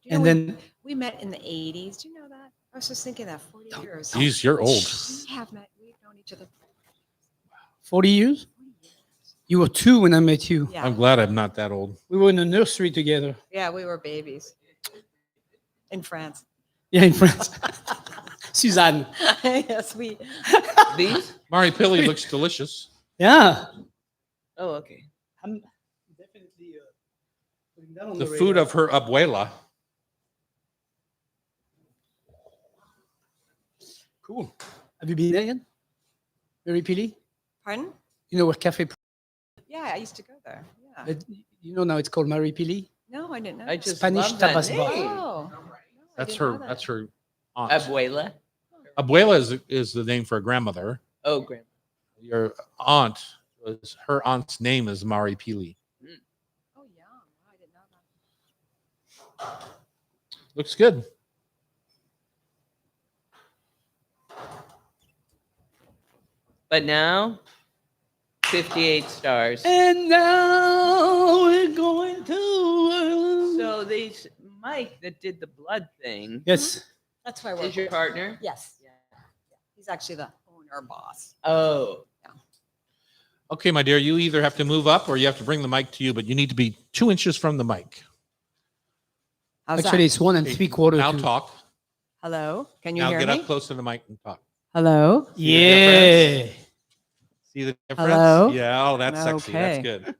you know And we- then we met in the 80s. Do you know that? I was just thinking that 40 years. Geez, you're old. We have met. We've known each other for 40 years. 40 years. You were 2 when I met you. Yeah. I'm glad I'm not that old. We were in a nursery together. Yeah, we were babies in France. Yeah, in France. Suzanne. Yes, we. These? Mari Pilli looks delicious. Yeah. Oh, okay. I'm definitely putting that on The the food radar. of her abuela. Cool. Have you been there yet? Very Pili? Pardon? You know where Cafe Yeah, I used to go there. Yeah. But you know now it's called Marie Pili? No, I didn't know. I that. just Spanish love that tapas bar. name. Oh. No, I That's didn't know her. that. That's her aunt. Abuela. Abuela is the name for a grandmother. Oh, grandma. Your aunt her aunt's name is Mari Pili. Oh, yeah. I didn't know that. Looks good. But now, 58 stars. And now we're going to. So these Mike that did the blood thing Yes. That's why we're. is your partner? Yes. Yeah. He's actually the owner boss. Oh, Okay, my dear, you either have to move up or you have to bring the mic to you, but you need to be 2 inches from the mic. How's Actually, that? it's 1 3/4. Now to- talk. Hello? Can you Now hear get me? up close to the mic and talk. Hello? See the Yeah. difference? See the difference? Hello? Yeah. Oh, that's sexy. That's Okay. good.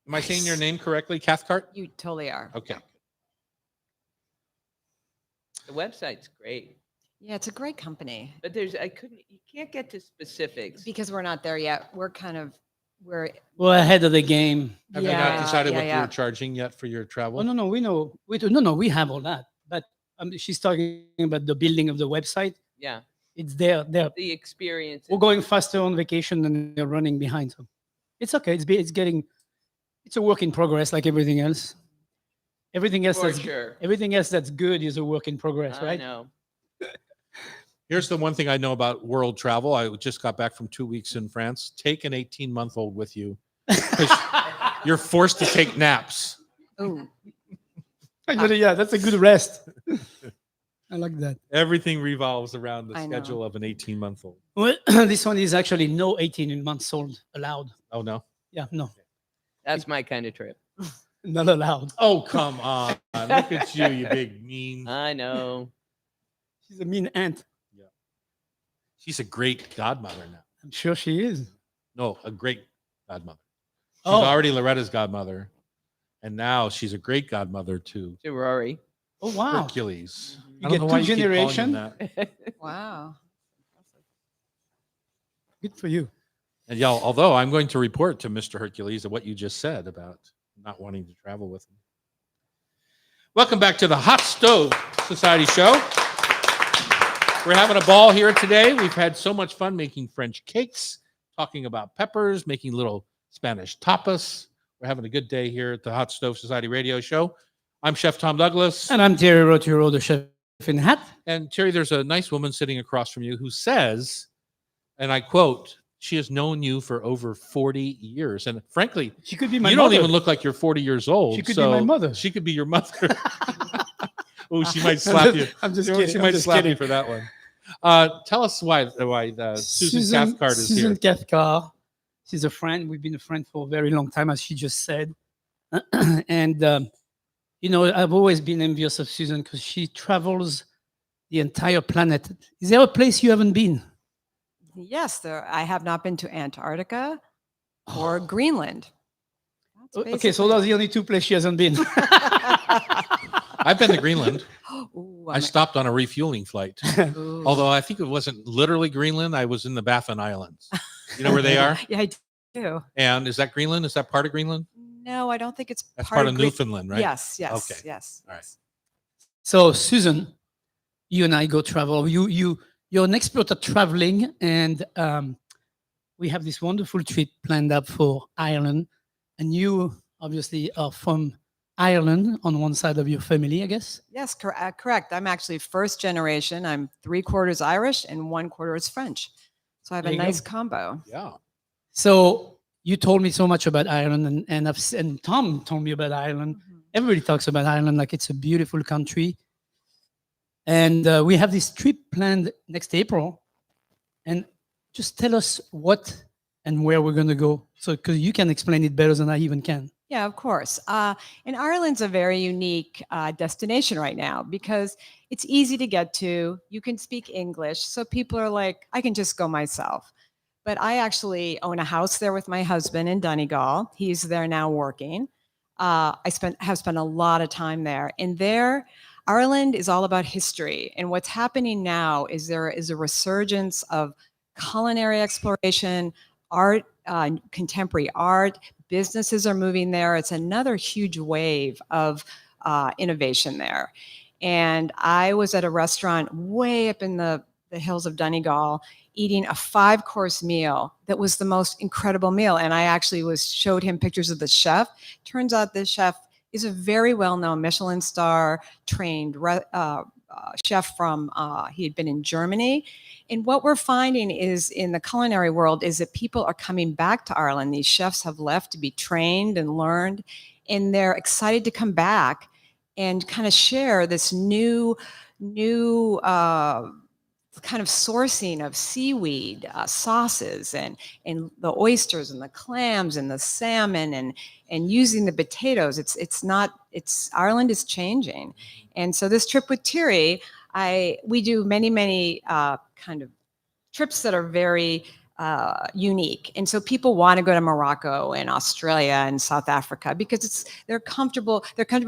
Am I saying your name correctly, Cathcart? You totally are. Okay. The website's great, Yeah, it's a great company but you can't get to specifics. because we're not there yet. We're We're ahead of the game. Have you not decided what yeah. you're charging yet for your travel? Oh, no, we know. No, we have all that. But she's talking about the building of the website. Yeah, It's there. the experience. We're going faster on vacation than they're running behind. So it's okay. It's a work in progress like everything else. Everything else For sure. everything else that's good is a work in progress, I right? know. Here's the one thing I know about world travel. I just got back from 2 weeks in France. Take an 18-month-old with you. 'Cause you're forced to take naps. oh, Yeah, that's a good rest. I like that. Everything revolves around the I know. schedule of an 18-month-old. Well, this one is actually no 18 months old allowed. Oh, no? Yeah, no, That's my kind of trip. not allowed. Oh, come on. Look at you, you big mean. I know. She's a mean aunt. She's a great godmother now. I'm sure she is. No, a great godmother. She's Oh, already Loretta's godmother. And now she's a great godmother to To Rory. oh wow. Hercules. You I don't get know two why you keep calling him generation? that. wow. Good for you. And y'all, although I'm going to report to Mr. Hercules what you just said about not wanting to travel with him. Welcome back to the Hot Stove Society Show. We're having a ball here today. We've had so much fun making French cakes, talking about peppers, making little Spanish tapas. We're having a good day here at the Hot Stove Society Radio Show. I'm Chef Tom Douglas. And I'm Terry Roturo, the chef in hat. And Terry, there's a nice woman sitting across from you who says, and I quote, she has known you for over 40 years. And frankly, She could be my you mother. don't even look like you're 40 years old. She could be my mother. She could be your mother. Oh, she might slap you. I'm just She kidding. might I'm just slap kidding. you for that one. Tell us why Susan Cathcart is Susan here. Cathcart. She's a friend. We've been a friend for a very long time, as she just said. And, I've always been envious of Susan because she travels the entire planet. Is there a place you haven't been? Yes, I have not been to Antarctica or Greenland. That's Okay, so those are the only two places she hasn't been. I've been to Greenland. Ooh, I stopped on a refueling flight. ooh. Although I think it wasn't literally Greenland. I was in the Baffin Islands. You know where they are? Yeah, I do. And is that Greenland? Is that part of Greenland? No, I don't think it's That's part of Green- Newfoundland, right? Yes, yes, Okay. yes. All right. So, Susan, you and I go travel. You're an expert at traveling, and we have this wonderful trip planned up for Ireland. And you obviously are from Ireland on one side of your family, I guess. Yes, correct. I'm actually first generation. I'm 3/4 Irish and 1/4 is French. So I have There a you go. nice combo. Yeah. So you told me so much about Ireland, and Tom told me about Ireland. Mhm. Everybody talks about Ireland like it's a beautiful country. And we have this trip planned next April. And just tell us what and where we're going to go. So, because you can explain it better than I even can. Yeah, of course. And Ireland's a very unique destination right now because it's easy to get to. You can speak English. So people are like, I can just go myself. But I actually own a house there with my husband in Donegal. He's there now working. Have spent a lot of time there. And there, Ireland is all about history. And what's happening now is there is a resurgence of culinary exploration, art, contemporary art. Businesses are moving there. It's another huge wave of innovation there. And I was at a restaurant way up in the hills of Donegal eating a 5-course meal that was the most incredible meal. And I actually showed him pictures of the chef. Turns out this chef is a very well-known Michelin star trained chef from, he had been in Germany. And what we're finding is in the culinary world is that people are coming back to Ireland. These chefs have left to be trained and learned, and they're excited to come back and kind of share this new kind of sourcing of seaweed, sauces, and the oysters and the clams and the salmon, and using the potatoes. Ireland is changing, and so this trip with Thierry, we do many kind of trips that are very unique. And so people want to go to Morocco and Australia and South Africa because they're comfortable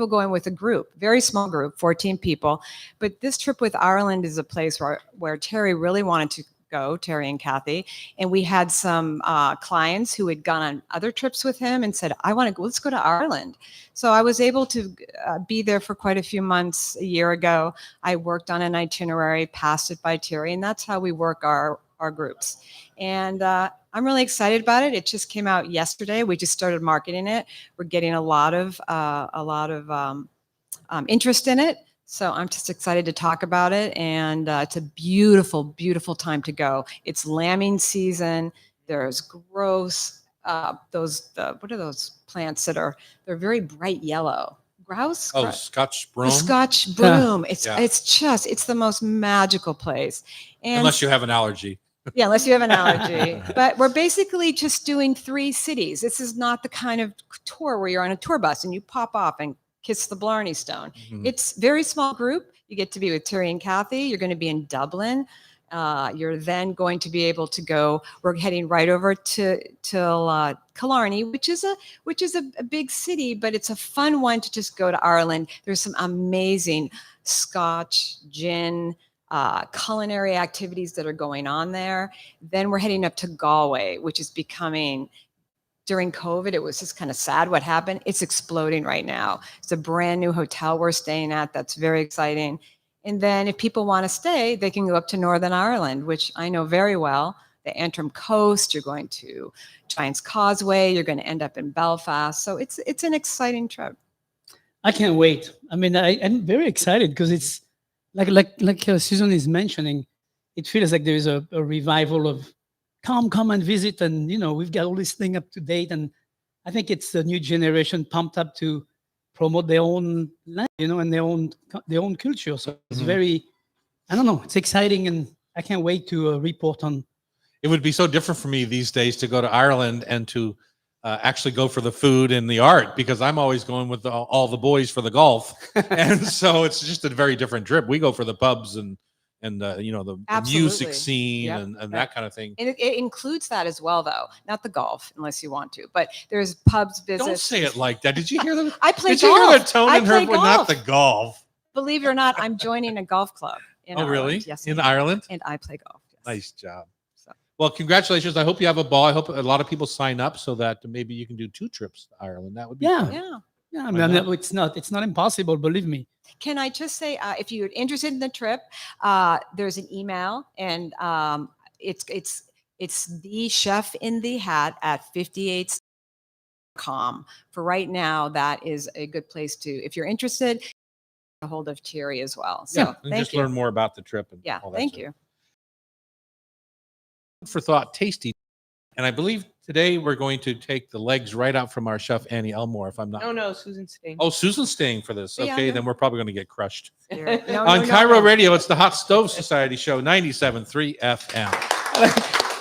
going with a group, very small group, 14 people. But this trip with Ireland is a place where Thierry really wanted to go, Thierry and Kathy. And we had some clients who had gone on other trips with him and said, let's go to Ireland. So I was able to be there for quite a few months a year ago. I worked on an itinerary, passed it by Thierry, and that's how we work our groups. And I'm really excited about it. It just came out yesterday. We just started marketing it. We're getting a lot of interest in it. So I'm just excited to talk about it. And it's a beautiful, beautiful time to go. It's lambing season. There's grouse. What are those plants they're very bright yellow? Grouse? Oh, Scotch broom. The Scotch broom. Yeah. It's the most magical place. And Unless you have an allergy. yeah, unless you have an allergy. But we're basically just doing 3 cities. This is not the kind of tour where you're on a tour bus and you pop off and kiss the Blarney Stone. Mhm. It's very small group. You get to be with Thierry and Kathy. You're going to be in Dublin. You're then going to be able to go. We're heading right over to Killarney, which is a big city, but it's a fun one to just go to Ireland. There's some amazing Scotch, gin, culinary activities that are going on there. Then we're heading up to Galway, which is becoming, during COVID, it was just kind of sad what happened. It's exploding right now. It's a brand new hotel we're staying at. That's very exciting. And then if people want to stay, they can go up to Northern Ireland, which I know very well. The Antrim Coast, you're going to Giant's Causeway, you're going to end up in Belfast. So it's an exciting trip. I can't wait. I mean, I'm very excited because it's like Susan is mentioning, it feels like there is a revival of come and visit, and we've got all this thing up to date, and I think it's the new generation pumped up to promote their own land, and their own culture. So it's very, I don't know, it's exciting, and I can't wait to report on. It would be so different for me these days to go to Ireland and to actually go for the food and the art, because I'm always going with all the boys for the golf, and so it's just a very different trip. We go for the pubs and the music scene. Yep. and that kind of thing. And it includes that as well, though. Not the golf, unless you want to, but there's pubs, business. Don't say it like that. Did you hear the? I play Did golf. you hear the tone I in her? play But not golf. the golf. Believe it or not, I'm joining a golf club in Oh, Ireland. really? Yes, In I am. Ireland? And I play golf. Yes. Nice job. So. Well, congratulations. I hope you have a ball. I hope a lot of people sign up so that maybe you can do 2 trips to Ireland. That would be fun. Yeah. Yeah, I Why mean, not? it's not impossible, believe me. Can I just say, if you're interested in the trip, there's an email, and it's the chef in the hat at 58.com. For right now, that is a good place to, if you're interested, get a hold of Thierry as well. So Yeah, and thank just you. learn more about the trip. And Yeah, all that thank stuff. you. Food for thought, tasty. And I believe today we're going to take the legs right out from our chef, Annie Elmore, if I'm not. No, Susan Sting. Oh, Susan's staying for this. Yeah, Okay, no. then we're probably going to get crushed. Here. No, On no, Cairo no. Radio, it's the Hot Stove Society Show, 97.3 FM.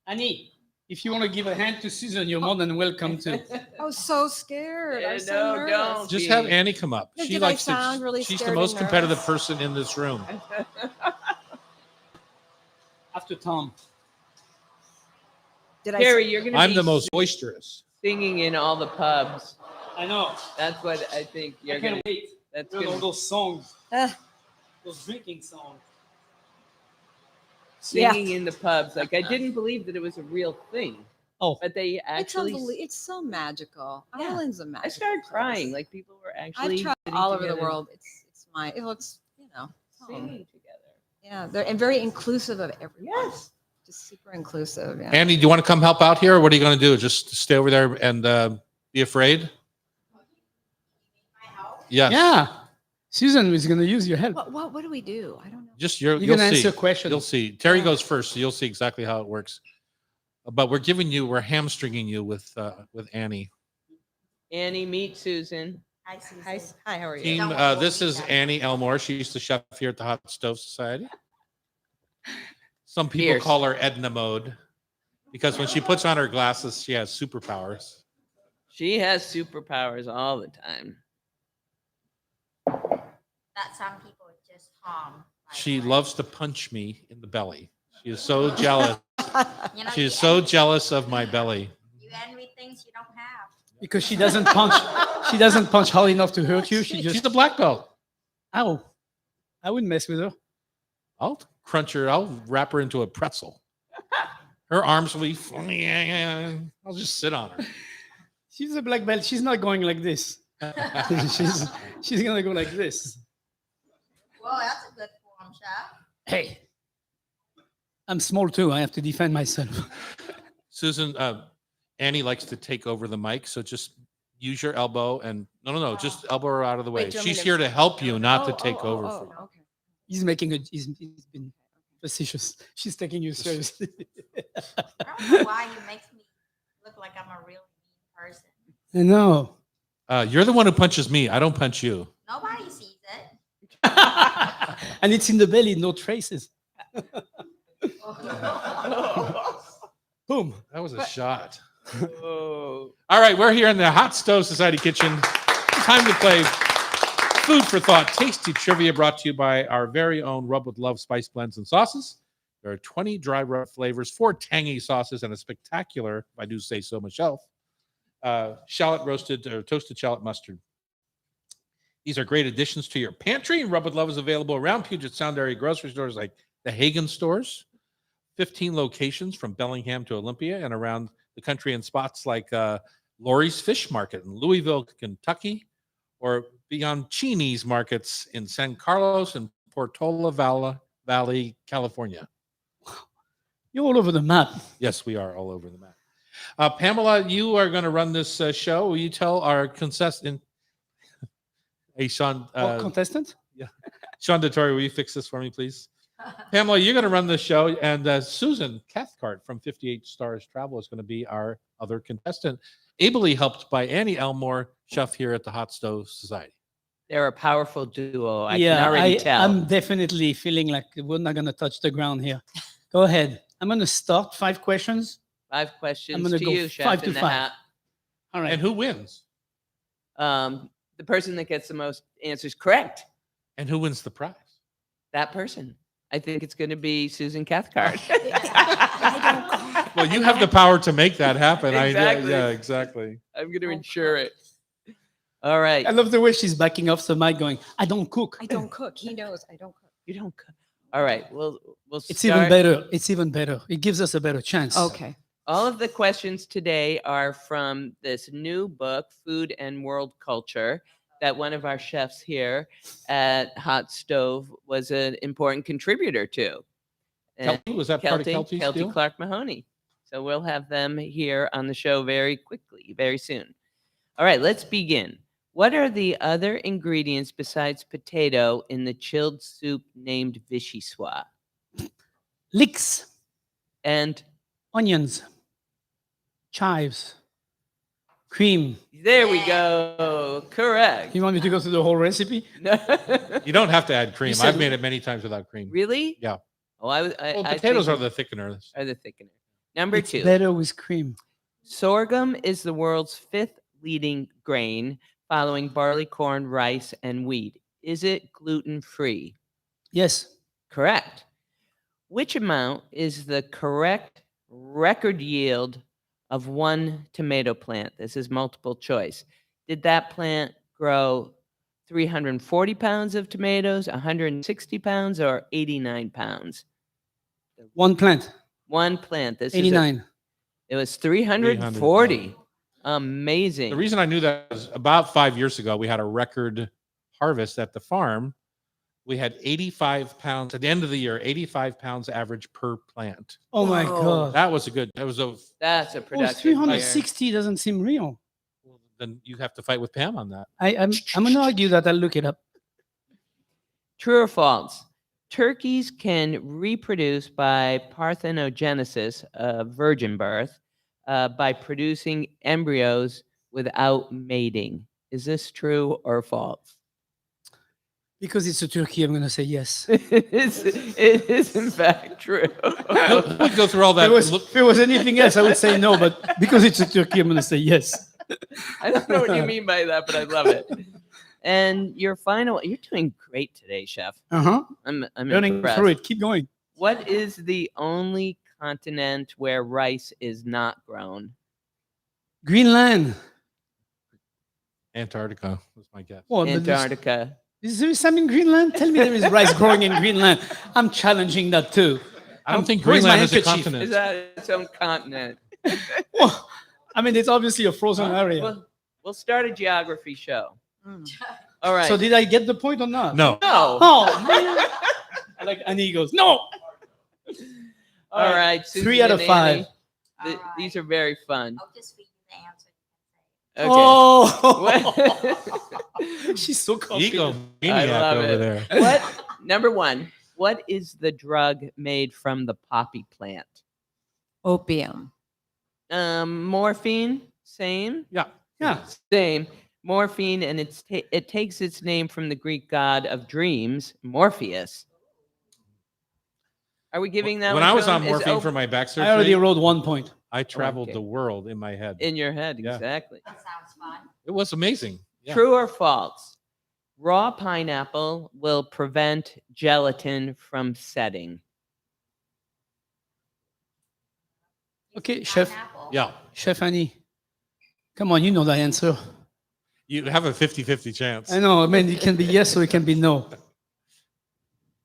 Annie, if you want to give a hand to Susan, you're more than welcome to. I was so scared. I was so No, nervous. don't. Just have Annie come up. No, She did I likes sound to. really She's the scared most and competitive nervous? person in this room. After Tom. Did I Terry, you're going to I'm be the most boisterous. singing in all the pubs. I know. That's what I think you're going to. wait. That's All gonna, those songs, Uh, those drinking songs. Yeah. singing in the pubs. Like, I didn't believe that it was a real thing. Oh. But they actually. it's so magical. Yeah. Ireland's a magical. I started place. crying. Like, people were actually. I've traveled sitting all over the together world. It's home. Singing together. Yeah, and very inclusive of everyone. Yes. Just super inclusive. Yeah. Annie, do you want to come help out here? Or what are you going to do? Just stay over there and be afraid? Yes. Yeah. Susan is going to use your help. What do we do? I don't know. Just You're you'll going to see. answer questions. You'll see. Terry Yeah. goes first, so you'll see exactly how it works. But we're hamstringing you with Annie. Annie, meet Susan. Hi, Susan. Hi, how are you? Team, Don't worry, this we'll is be back. Annie Elmore. She's the chef here at the Hot Stove Society. Some people Fierce. call her Edna Mode because when she puts on her glasses, she has superpowers. She has superpowers all the time. That some people just Tom. by the She way. loves to punch me in the belly. She is so jealous. You know, She is you so envy- jealous of my belly. You envy things you don't have. Because she doesn't punch. She doesn't punch hard enough to hurt you. She She's just. a black belt. Ow! I wouldn't mess with her. I'll crunch her. I'll wrap her into a pretzel. Her arms will be. I'll just sit on her. She's a black belt. She's not going like this. she's gonna go like this. Well, that's a good form, chef. Hey, I'm small too. I have to defend myself. Susan, Annie likes to take over the mic, so just use your elbow and no, just elbow her out of the way. Wait, do you want me She's to- here to help you, not to Oh, take oh, over. oh, for you. oh, okay. He's making a. He's been facetious. She's taking you seriously. I don't know why you makes me look like I'm a really mean person. I know. You're the one who punches me. I don't punch you. Nobody sees it. And it's in the belly, no traces. Boom. That was a shot. Oh. All right, we're here in the Hot Stove Society kitchen. Time to play Food for Thought Tasty Trivia, brought to you by our very own Rub with Love spice blends and sauces. There are 20 dry rub flavors, 4 tangy sauces, and a spectacular, if I do say so myself, shallot roasted or toasted shallot mustard. These are great additions to your pantry. Rub with Love is available around Puget Sound area grocery stores like the Hagen stores, 15 locations from Bellingham to Olympia, and around the country in spots like Lori's Fish Market in Louisville, Kentucky, or Bianchini's markets in San Carlos and Portola Valley, California. You're all over the map. Yes, we are all over the map. Pamela, you are going to run this show. Will you tell our contestant, hey, Sean, Contestant? Sean Dettori, will you fix this for me, please? Pamela, you're going to run the show, and Susan Cathcart from 58 Stars Travel is going to be our other contestant, ably helped by Annie Elmore, chef here at the Hot Stove Society. They're a powerful duo. I can already tell. I'm definitely feeling like we're not going to touch the ground here. Go ahead. I'm going to start 5 questions. 5 questions gonna to go you, chef 5 to in the 5. hat. All right. And who wins? The person that gets the most answers correct. And who wins the prize? That person. I think it's going to be Susan Cathcart. Well, you have the power to make that happen. Exactly. Yeah, exactly. I'm going to ensure it. All right. I love the way she's backing off the mic going, I don't cook. I don't cook. He knows I don't cook. You don't cook. All right. We'll It's start. even better. It's even better. It gives us a better chance. Okay. All of the questions today are from this new book, Food and World Culture, that one of our chefs here at Hot Stove was an important contributor to. And Kelty, was that part of Kelty's Kelty deal? Clark Mahoney. So we'll have them here on the show very quickly, very soon. All right, let's begin. What are the other ingredients besides potato in the chilled soup named vichyssoise? Leeks, And onions, chives, cream. there we go. Correct. You want me to go through the whole recipe? You don't have to add cream. said- I've made it many times without cream. Really? Yeah. Oh, I Well, I potatoes are think the thickeners. are the thickener. Number It's 2. better with cream. Sorghum is the world's 5th leading grain, following barley, corn, rice, and wheat. Is it gluten-free? Yes. Correct. Which amount is the correct record yield of one tomato plant? This is multiple choice. Did that plant grow 340 pounds of tomatoes, 160 pounds, or 89 pounds? One plant, One plant. This is 89. it was 340. Amazing. The reason I knew that was about 5 years ago, we had a record harvest at the farm. We had 85 pounds at the end of the year, 85 pounds average per plant. Oh my Whoa. God. That was a good, that was a, That's a Oh, productive year. 360 doesn't seem real. then you have to fight with Pam on that. I'm going to argue that. I'll look it up. True or false? Turkeys can reproduce by parthenogenesis, virgin birth, by producing embryos without mating. Is this true or false? Because it's a turkey, I'm going to say yes. It is in fact true. We go through all that. If it was anything else, I would say no. But because it's a turkey, I'm going to say yes. I don't know what you mean by that, but I love it. And your final, you're doing great today, chef. Uh-huh. I'm Learning impressed. through it. Keep going. What is the only continent where rice is not grown? Greenland. Antarctica was my guess. Well, but Antarctica. is there some in Greenland? Tell me there is rice growing in Greenland. I'm challenging that too. I don't think Where's my Greenland is a handkerchief? Is continent. that its own continent? Well, I mean, it's obviously a frozen area. We'll start a geography show. All right. So did I get the point or not? No. no. Oh, man. I like Annie goes, no. All right. 3 out of 5. These are very fun. I'll just feed you the answer. Okay. Oh, she's so confident. Egomaniac love over it. there. What number one? What is the drug made from the poppy plant? Opium. Morphine. Same. Yeah. Yeah. Same. Morphine, and it takes its name from the Greek god of dreams, Morpheus. Are we giving that When one I was to on him? Is morphine for my back I already surgery, wrote 1 point. I traveled Okay. the world in my head. in your head? Yeah. Exactly. That sounds fun. It was amazing. Yeah. True or false? Raw pineapple will prevent gelatin from setting. Okay, chef. Pineapple. Yeah. Chef Annie. Come on, you know the answer. You have a 50-50 chance. I know. I mean, it can be yes or it can be no.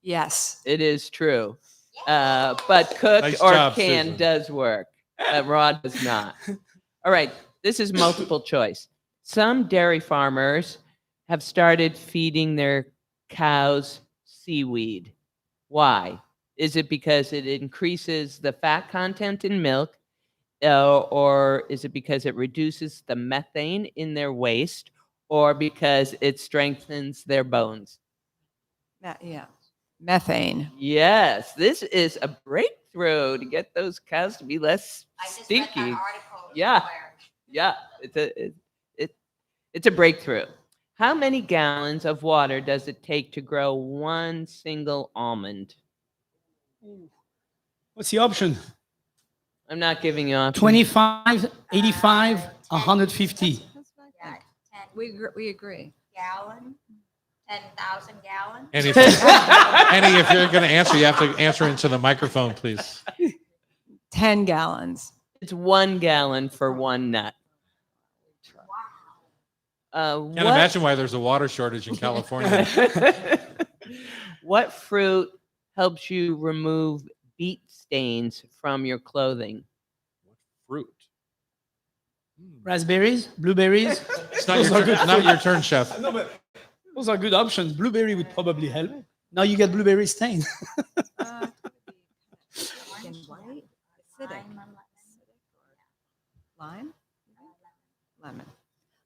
Yes. It is true. But cooked Nice or job, canned Susan. does work. Raw does not. All right. This is multiple choice. Some dairy farmers have started feeding their cows seaweed. Why? Is it because it increases the fat content in milk? Or is it because it reduces the methane in their waste? Or because it strengthens their bones? Yeah. Methane. Yes, this is a breakthrough to get those cows to be less I just read stinky. that article. Yeah. somewhere. Yeah, it's a breakthrough. How many gallons of water does it take to grow one single almond? What's the option? I'm not giving you options. 25, 85, 150. Yeah, 10 We agree. gallon, 10,000 gallons. And Annie, if you're going to answer, you have to answer into the microphone, please. 10 gallons. It's 1 gallon for one nut. Can't imagine why there's a water shortage in California. What fruit helps you remove beet stains from your clothing? Fruit. Raspberries, blueberries. It's not your turn, not your turn, chef. No, but those are good options. Blueberry would probably help. Now you get blueberry stain. White, acidic. Lime? Lemon.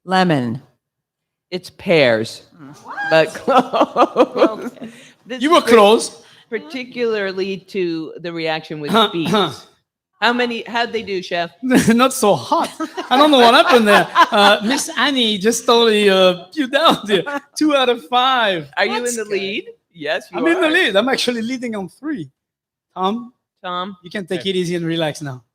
Lemon. It's pears, but close. This You were is close. particularly to the reaction with beets. How'd they do, chef? Not so hot. I don't know what happened there. Miss Annie just totally you down there. 2 out of 5. Are you in the lead? Yes, you I'm are. in the lead. I'm actually leading on 3. Tom, Tom, you can take it easy and relax now.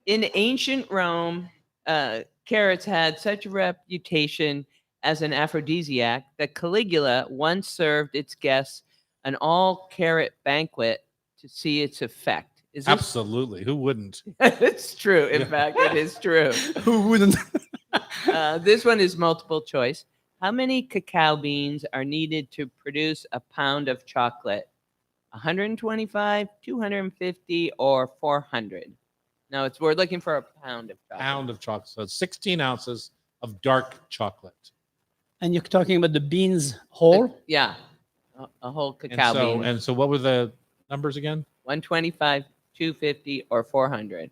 in ancient Rome, carrots had such a reputation as an aphrodisiac that Caligula once served its guests an all-carrot banquet to see its effect. Is this Absolutely. Who wouldn't? it's true. In Yeah. fact, it is true. Who wouldn't? This one is multiple choice. How many cacao beans are needed to produce a pound of chocolate? 125, 250, or 400? No, we're looking for a pound of chocolate. Pound of chocolate. So it's 16 ounces of dark chocolate. And you're talking about the beans whole? Yeah, a whole cacao bean. And so what were the numbers again? 125, 250, or 400?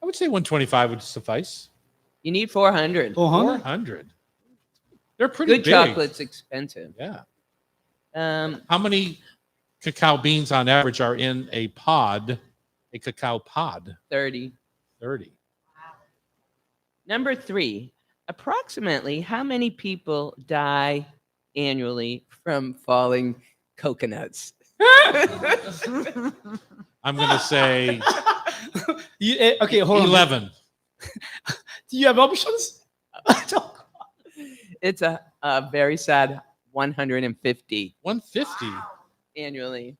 I would say 125 would suffice. You need 400. 400? 400. They're pretty Good big. chocolate's expensive. Yeah. Um, How many cacao beans on average are in a pod, a cacao pod? 30. 30. Number 3. Approximately how many people die annually from falling coconuts? I'm going to say Okay, hold on. 11. Do you have options? It's a very sad 150 150. annually.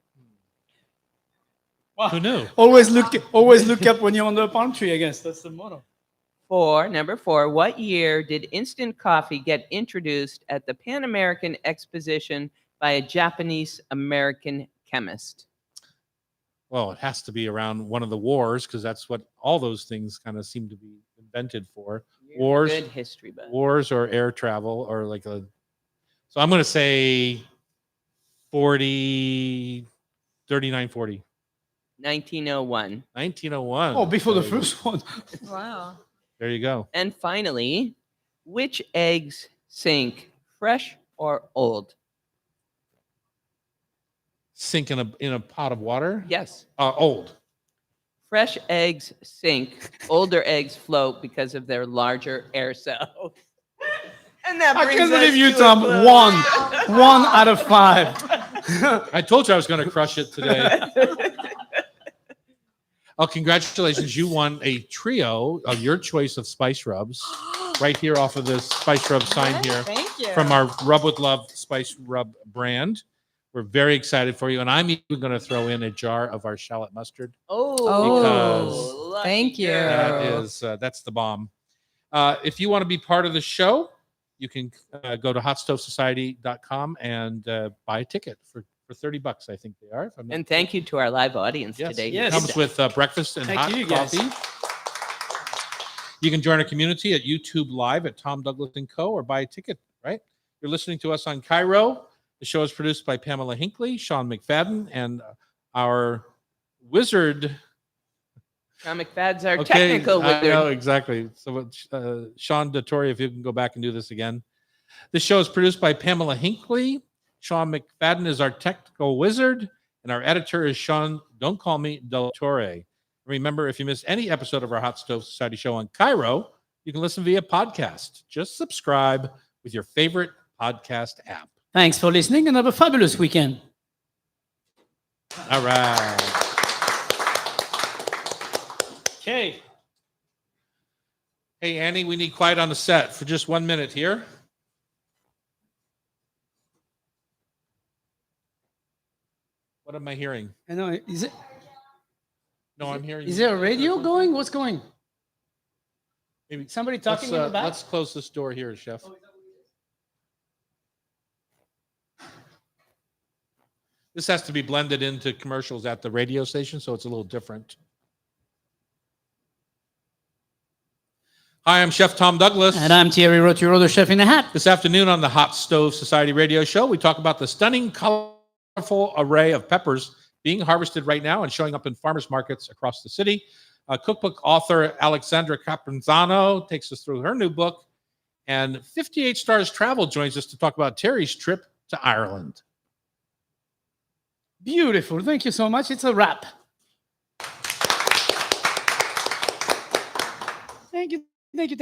Who knew? Always look up when you're under a palm tree, I guess. That's the motto. Number 4, what year did instant coffee get introduced at the Pan American Exposition by a Japanese American chemist? Well, it has to be around one of the wars because that's what all those things kind of seem to be invented for. You're a Wars, good history buff. wars or air travel or like a. So I'm going to say 40, 39, 40. 1901. 1901. Oh, before the There you go. first one. Wow. There you go. And finally, which eggs sink, fresh or old? Sink in a pot of water. Yes. Old. Fresh eggs sink, older eggs float because of their larger air cells. And that I brings can't us believe you, to a Tom. close. One out of 5. I told you I was going to crush it today. Oh, congratulations. You won a trio of your choice of spice rubs right here off of this spice rub sign here Thank you. from our Rub with Love spice rub brand. We're very excited for you. And I'm even going to throw in a jar of our shallot mustard. Because lucky thank you. girl. That's the bomb. If you want to be part of the show, you can go to hotstovesociety.com and buy a ticket for $30, I think they are. If I'm not And thank you to our live audience Yes, today. yes. It comes with breakfast and Thank hot you, guys. coffee. You can join our community at YouTube Live at Tom Douglas & Co. or buy a ticket, right? You're listening to us on Cairo. The show is produced by Pamela Hinckley, Sean McFadden, and our wizard. Sean McFadden's our technical I wizard. know, exactly. So, Sean DeTore, if you can go back and do this again. This show is produced by Pamela Hinckley. Sean McFadden is our technical wizard, and our editor is Sean, don't call me, Del Torre. Remember, if you miss any episode of our Hot Stove Society show on Cairo, you can listen via podcast. Just subscribe with your favorite podcast app. Thanks for listening and have a fabulous weekend. All right. Okay. Hey, Annie, we need quiet on the set for just 1 minute here. What am I hearing? I know. No, I'm hearing. Is there a radio going? What's going? Maybe Somebody talking in the back? Let's close this door here, Chef. This has to be blended into commercials at the radio station, so it's a little different. Hi, I'm Chef Tom Douglas. And I'm Thierry Roturo, the chef in the hat. This afternoon on the Hot Stove Society radio show, we talk about the stunning, colorful array of peppers being harvested right now and showing up in farmers markets across the city. Cookbook author Aleksandra Crapanzano takes us through her new book. And 58 Stars Travel joins us to talk about Terry's trip to Ireland. Beautiful. Thank you so much. It's a wrap. Thank you. Thank you.